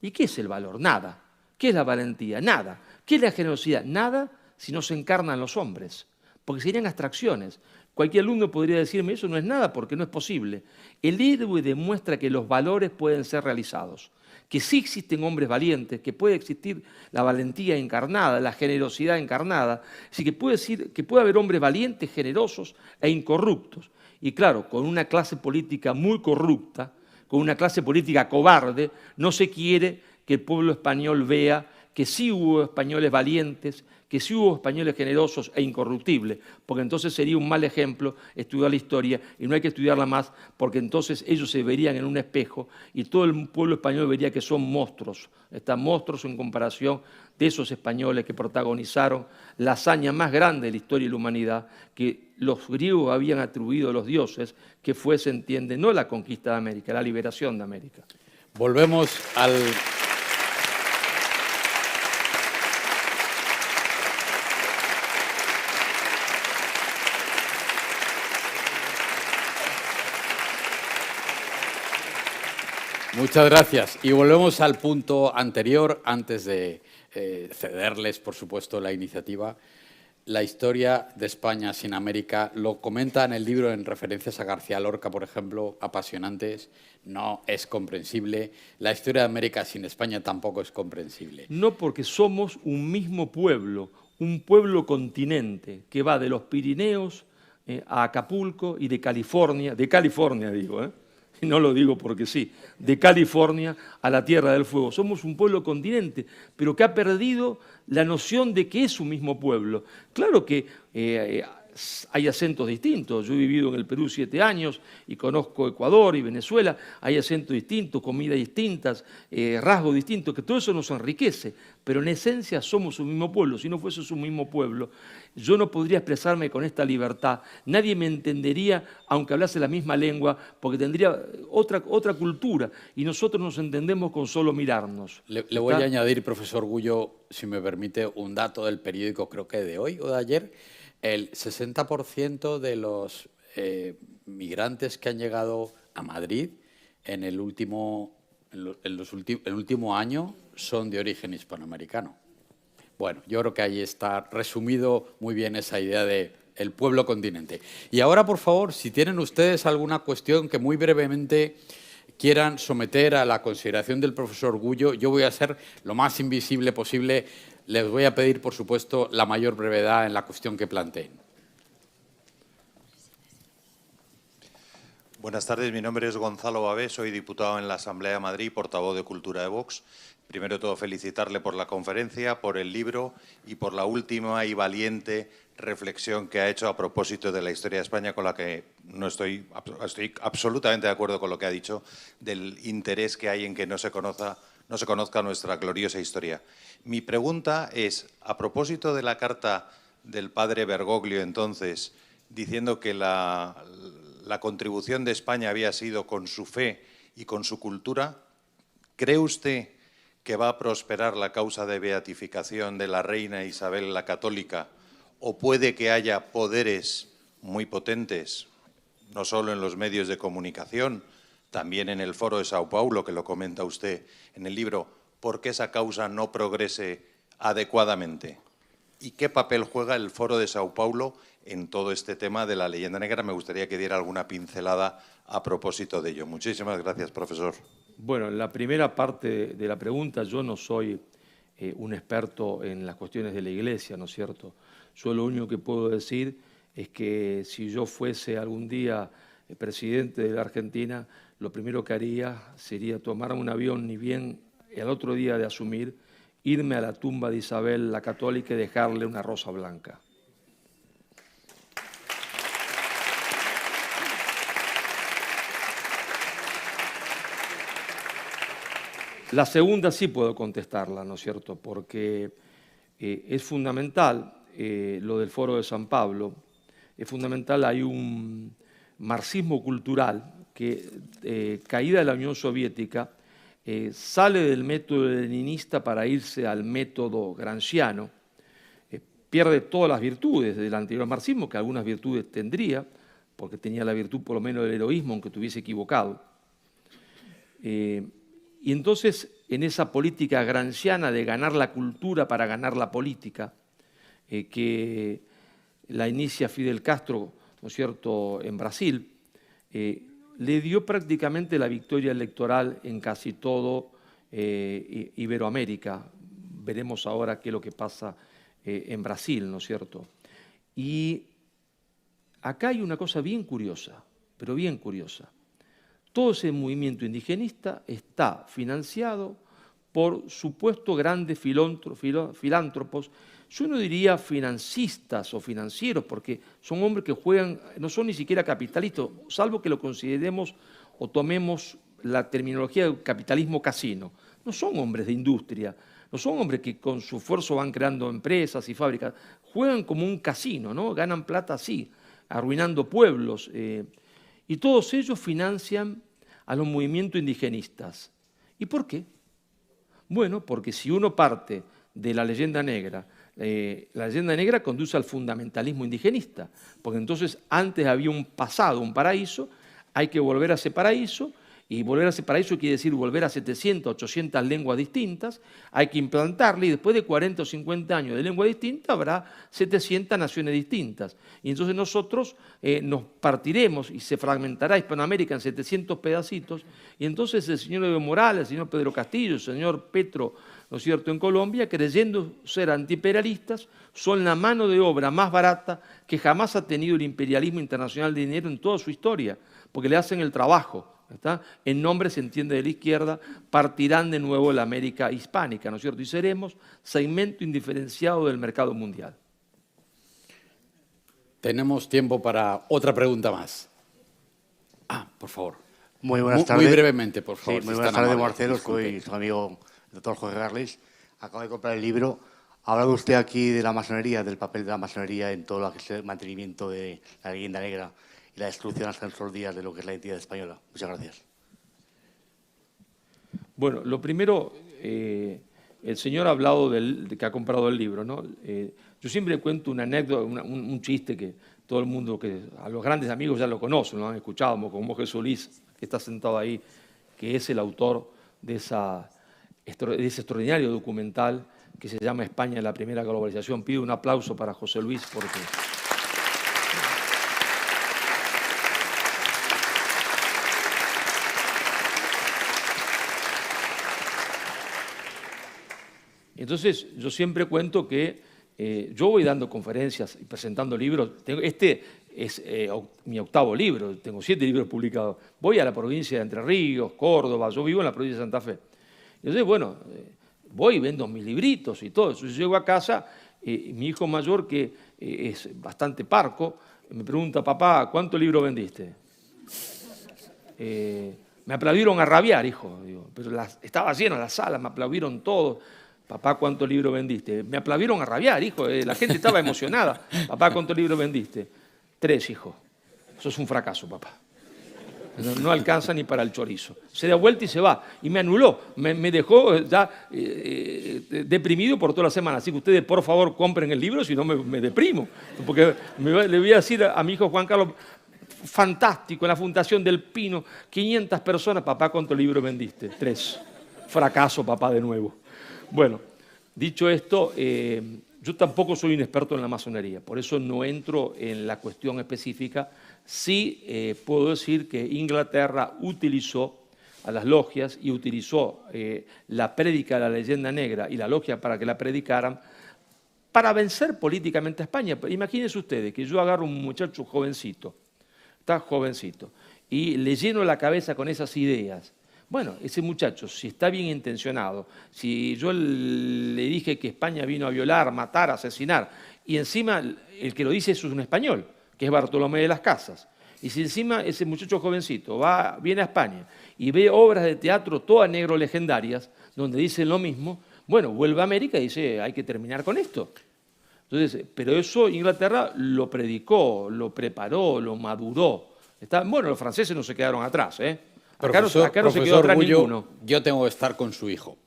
¿Y qué es el valor? Nada. ¿Qué es la valentía? Nada. ¿Qué es la generosidad? Nada si no se encarnan los hombres, porque serían abstracciones. Cualquier alumno podría decirme, eso no es nada porque no es posible. El héroe demuestra que los valores pueden ser realizados, que sí existen hombres valientes, que puede existir la valentía encarnada, la generosidad encarnada, así que puede haber hombres valientes, generosos e incorruptos. Y claro, con una clase política muy corrupta, con una clase política cobarde, no se quiere que el pueblo español vea que sí hubo españoles valientes, que sí hubo españoles generosos e incorruptibles, porque entonces sería un mal ejemplo estudiar la historia y no hay que estudiarla más, porque entonces ellos se verían en un espejo y todo el pueblo español vería que son monstruos, están monstruos en comparación de esos españoles que protagonizaron la hazaña más grande de la historia de la humanidad, que los griegos habían atribuido a los dioses, que fue, se entiende, no la conquista de América, la liberación de América. Volvemos al... Muchas gracias. Y volvemos al punto anterior, antes de cederles, por supuesto, la iniciativa. La historia de España sin América, lo comenta en el libro en referencias a García Lorca, por ejemplo, apasionantes, no es comprensible. La historia de América sin España tampoco es comprensible. No, porque somos un mismo pueblo, un pueblo continente que va de los Pirineos a Acapulco y de California digo, y no lo digo porque sí, de California a la Tierra del Fuego. Somos un pueblo continente, pero que ha perdido la noción de que es un mismo pueblo. Claro que hay acentos distintos. Yo he vivido en el Perú 7 años y conozco Ecuador y Venezuela. Hay acentos distintos, comidas distintas, rasgos distintos, que todo eso nos enriquece. Pero en esencia somos un mismo pueblo. Si no fuese un mismo pueblo, yo no podría expresarme con esta libertad. Nadie me entendería aunque hablase la misma lengua, porque tendría otra cultura. Y nosotros nos entendemos con solo mirarnos. Le voy a añadir, profesor Gullo, si me permite, un dato del periódico, creo que de hoy o de ayer. El 60% de los migrantes que han llegado a Madrid en el último año son de origen hispanoamericano. Bueno, yo creo que ahí está resumido muy bien esa idea de el pueblo continente. Y ahora, por favor, si tienen ustedes alguna cuestión que muy brevemente quieran someter a la consideración del profesor Gullo, yo voy a ser lo más invisible posible. Les voy a pedir, por supuesto, la mayor brevedad en la cuestión que planteen. Buenas tardes, mi nombre es Gonzalo Babé, soy diputado en la Asamblea de Madrid y portavoz de Cultura de Vox. Primero de todo, felicitarle por la conferencia, por el libro y por la última y valiente reflexión que ha hecho a propósito de la historia de España, con la que estoy absolutamente de acuerdo con lo que ha dicho, del interés que hay en que no se conozca nuestra gloriosa historia. Mi pregunta es, a propósito de la carta del padre Bergoglio, entonces, diciendo que la contribución de España había sido con su fe y con su cultura, ¿cree usted que va a prosperar la causa de beatificación de la reina Isabel la Católica, o puede que haya poderes muy potentes, no solo en los medios de comunicación, también en el Foro de Sao Paulo, que lo comenta usted en el libro, porque esa causa no progrese adecuadamente? ¿Y qué papel juega el Foro de Sao Paulo en todo este tema de la leyenda negra? Me gustaría que diera alguna pincelada a propósito de ello. Muchísimas gracias, profesor. Bueno, en la primera parte de la pregunta, yo no soy un experto en las cuestiones de la Iglesia, ¿no es cierto? Yo lo único que puedo decir es que si yo fuese algún día presidente de la Argentina, lo primero que haría sería tomar un avión, ni bien el otro día de asumir, irme a la tumba de Isabel la Católica y dejarle una rosa blanca. La segunda sí puedo contestarla, ¿no es cierto?, porque es fundamental lo del Foro de San Pablo, es fundamental, hay un marxismo cultural que, caída de la Unión Soviética, sale del método leninista para irse al método gramsciano, pierde todas las virtudes del anterior marxismo, que algunas virtudes tendría, porque tenía la virtud por lo menos del heroísmo, aunque estuviese equivocado. Y entonces, en esa política gramsciana de ganar la cultura para ganar la política, que la inicia Fidel Castro, ¿no es cierto?, en Brasil, le dio prácticamente la victoria electoral en casi todo Iberoamérica. Veremos ahora qué es lo que pasa en Brasil, ¿no es cierto? Y acá hay una cosa bien curiosa, pero bien curiosa. Todo ese movimiento indigenista está financiado por supuestos grandes filántropos, yo no diría financistas o financieros, porque son hombres que juegan, no son ni siquiera capitalistas, salvo que lo consideremos o tomemos la terminología del capitalismo casino. No son hombres de industria, no son hombres que con su esfuerzo van creando empresas y fábricas, juegan como un casino, ¿no? Ganan plata así, arruinando pueblos, y todos ellos financian a los movimientos indigenistas. ¿Y por qué? Bueno, porque si uno parte de la leyenda negra conduce al fundamentalismo indigenista, porque entonces antes había un pasado, un paraíso, hay que volver a ese paraíso, y volver a ese paraíso quiere decir volver a 700, 800 lenguas distintas, hay que implantarle, y después de 40 o 50 años de lengua distinta habrá 700 naciones distintas. Y entonces nosotros nos partiremos y se fragmentará Hispanoamérica en 700 pedacitos, y entonces el señor Evo Morales, el señor Pedro Castillo, el señor Petro, ¿no es cierto?, en Colombia, creyendo ser antiimperialistas, son la mano de obra más barata que jamás ha tenido el imperialismo internacional de dinero en toda su historia, porque le hacen el trabajo. ¿Está? En nombre, se entiende, de la izquierda, partirán de nuevo la América hispánica, ¿no es cierto? Y seremos segmento indiferenciado del mercado mundial. Tenemos tiempo para otra pregunta más. Por favor. Muy buenas tardes. Muy brevemente, por favor. Sí, muy buenas tardes, Marcelo. Soy su amigo, el doctor Jorge Garles. Acabo de comprar el libro. Ha hablado usted aquí de la masonería, del papel de la masonería en todo lo que es el mantenimiento de la leyenda negra y la destrucción hasta nuestros días de lo que es la identidad española. Muchas gracias. Bueno, lo primero, el señor ha hablado de que ha comprado el libro, ¿no? Yo siempre cuento una anécdota, un chiste que todo el mundo, a los grandes amigos ya lo conocen, lo han escuchado, como Jesús Solís, que está sentado ahí, que es el autor de ese extraordinario documental que se llama España en la primera globalización. Pido un aplauso para José Luis porque... Entonces, yo siempre cuento que yo voy dando conferencias y presentando libros. Este es mi 8º libro, tengo 7 libros publicados. Voy a la provincia de Entre Ríos, Córdoba, yo vivo en la provincia de Santa Fe. Entonces, bueno, voy y vendo mis libritos y todo eso. Yo llego a casa, mi hijo mayor, que es bastante parco, me pregunta, papá, ¿cuántos libros vendiste? Me aplaudieron a rabiar, hijo. Digo, pero estaba llena la sala, me aplaudieron todos. Papá, ¿cuántos libros vendiste? Me aplaudieron a rabiar, hijo. La gente estaba emocionada. Papá, ¿cuántos libros vendiste? 3, hijo. Eso es un fracaso, papá. No alcanza ni para el chorizo. Se da vuelta y se va. Y me anuló. Me dejó ya deprimido por toda la semana. Así que ustedes, por favor, compren el libro, si no me deprimo. Porque le voy a decir a mi hijo Juan Carlos, fantástico, en la Fundación del Pino, 500 personas. Papá, ¿cuántos libros vendiste? 3. Fracaso, papá, de nuevo. Bueno, dicho esto, yo tampoco soy un experto en la masonería, por eso no entro en la cuestión específica. Sí puedo decir que Inglaterra utilizó a las logias y utilizó la prédica de la leyenda negra y la logia para que la predicaran para vencer políticamente a España. Imagínense ustedes que yo agarro un muchacho jovencito, está jovencito, y le lleno la cabeza con esas ideas. Bueno, ese muchacho, si está bien intencionado, si yo le dije que España vino a violar, matar, asesinar, y encima el que lo dice es un español, que es Bartolomé de las Casas, y si encima ese muchacho jovencito viene a España y ve obras de teatro todas negro legendarias, donde dicen lo mismo, bueno, vuelve a América y dice, hay que terminar con esto. Entonces, pero eso Inglaterra lo predicó, lo preparó, lo maduró. Bueno, los franceses no se quedaron atrás, ¿eh? Acá no se quedó atrás ninguno. Yo tengo que estar con su hijo.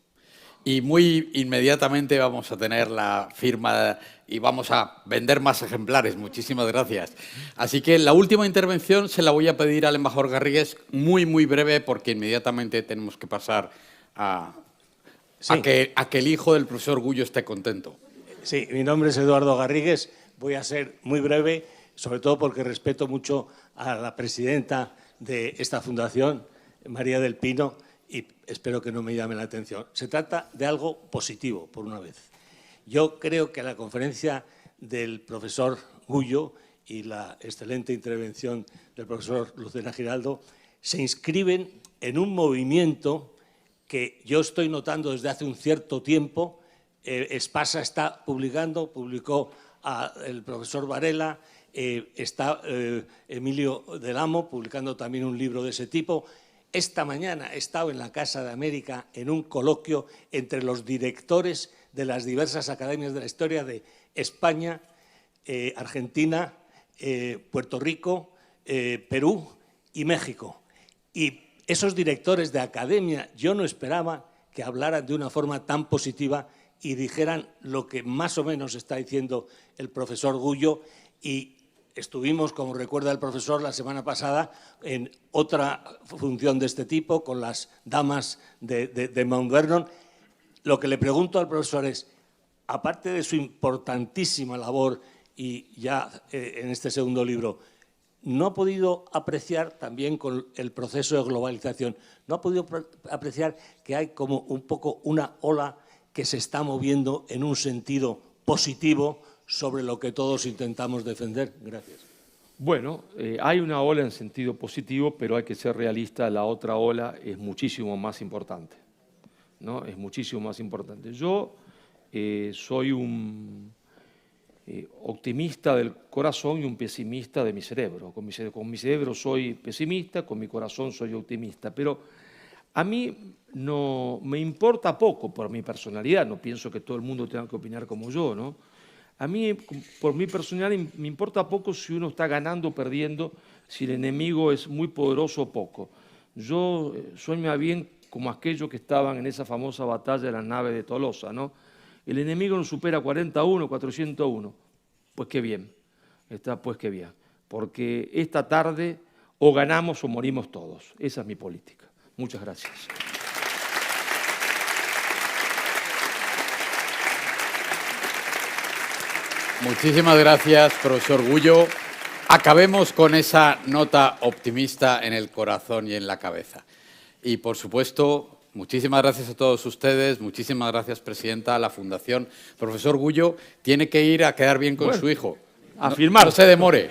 Y muy inmediatamente vamos a tener la firma y vamos a vender más ejemplares. Muchísimas gracias. Así que la última intervención se la voy a pedir al embajador Garrigues, muy, muy breve, porque inmediatamente tenemos que pasar a que el hijo del profesor Gullo esté contento. Sí, mi nombre es Eduardo Garrigues. Voy a ser muy breve, sobre todo porque respeto mucho a la presidenta de esta fundación, María del Pino, y espero que no me llame la atención. Se trata de algo positivo, por una vez. Yo creo que la conferencia del profesor Gullo y la excelente intervención del profesor Lucena Giraldo se inscriben en un movimiento que yo estoy notando desde hace un cierto tiempo. Espasa está publicó el profesor Varela, está Emilio del Amo publicando también un libro de ese tipo. Esta mañana he estado en la Casa de América en un coloquio entre los directores de las diversas academias de la historia de España, Argentina, Puerto Rico, Perú y México. Y esos directores de academia, yo no esperaba que hablaran de una forma tan positiva y dijeran lo que más o menos está diciendo el profesor Gullo. Y estuvimos, como recuerda el profesor, la semana pasada en otra función de este tipo con las damas de Mount Vernon. Lo que le pregunto al profesor es, aparte de su importantísima labor y ya en este segundo libro, ¿no ha podido apreciar también con el proceso de globalización, no ha podido apreciar que hay como un poco una ola que se está moviendo en un sentido positivo sobre lo que todos intentamos defender? Gracias. Bueno, hay una ola en sentido positivo, pero hay que ser realista, la otra ola es muchísimo más importante, ¿no? Es muchísimo más importante. Yo soy un optimista del corazón y un pesimista de mi cerebro. Con mi cerebro soy pesimista, con mi corazón soy optimista, pero a mí no me importa poco por mi personalidad, no pienso que todo el mundo tenga que opinar como yo, ¿no? A mí, por mi personalidad, me importa poco si uno está ganando o perdiendo, si el enemigo es muy poderoso o poco. Yo soy más bien como aquellos que estaban en esa famosa batalla de la nave de Tolosa, ¿no? El enemigo nos supera 41, 401. Pues qué bien, pues qué bien. Porque esta tarde o ganamos o morimos todos. Esa es mi política. Muchas gracias. Muchísimas gracias, profesor Gullo. Acabemos con esa nota optimista en el corazón y en la cabeza. Y, por supuesto, muchísimas gracias a todos ustedes, muchísimas gracias, presidenta, a la Fundación. Profesor Gullo tiene que ir a quedar bien con su hijo. A firmar. No se demore.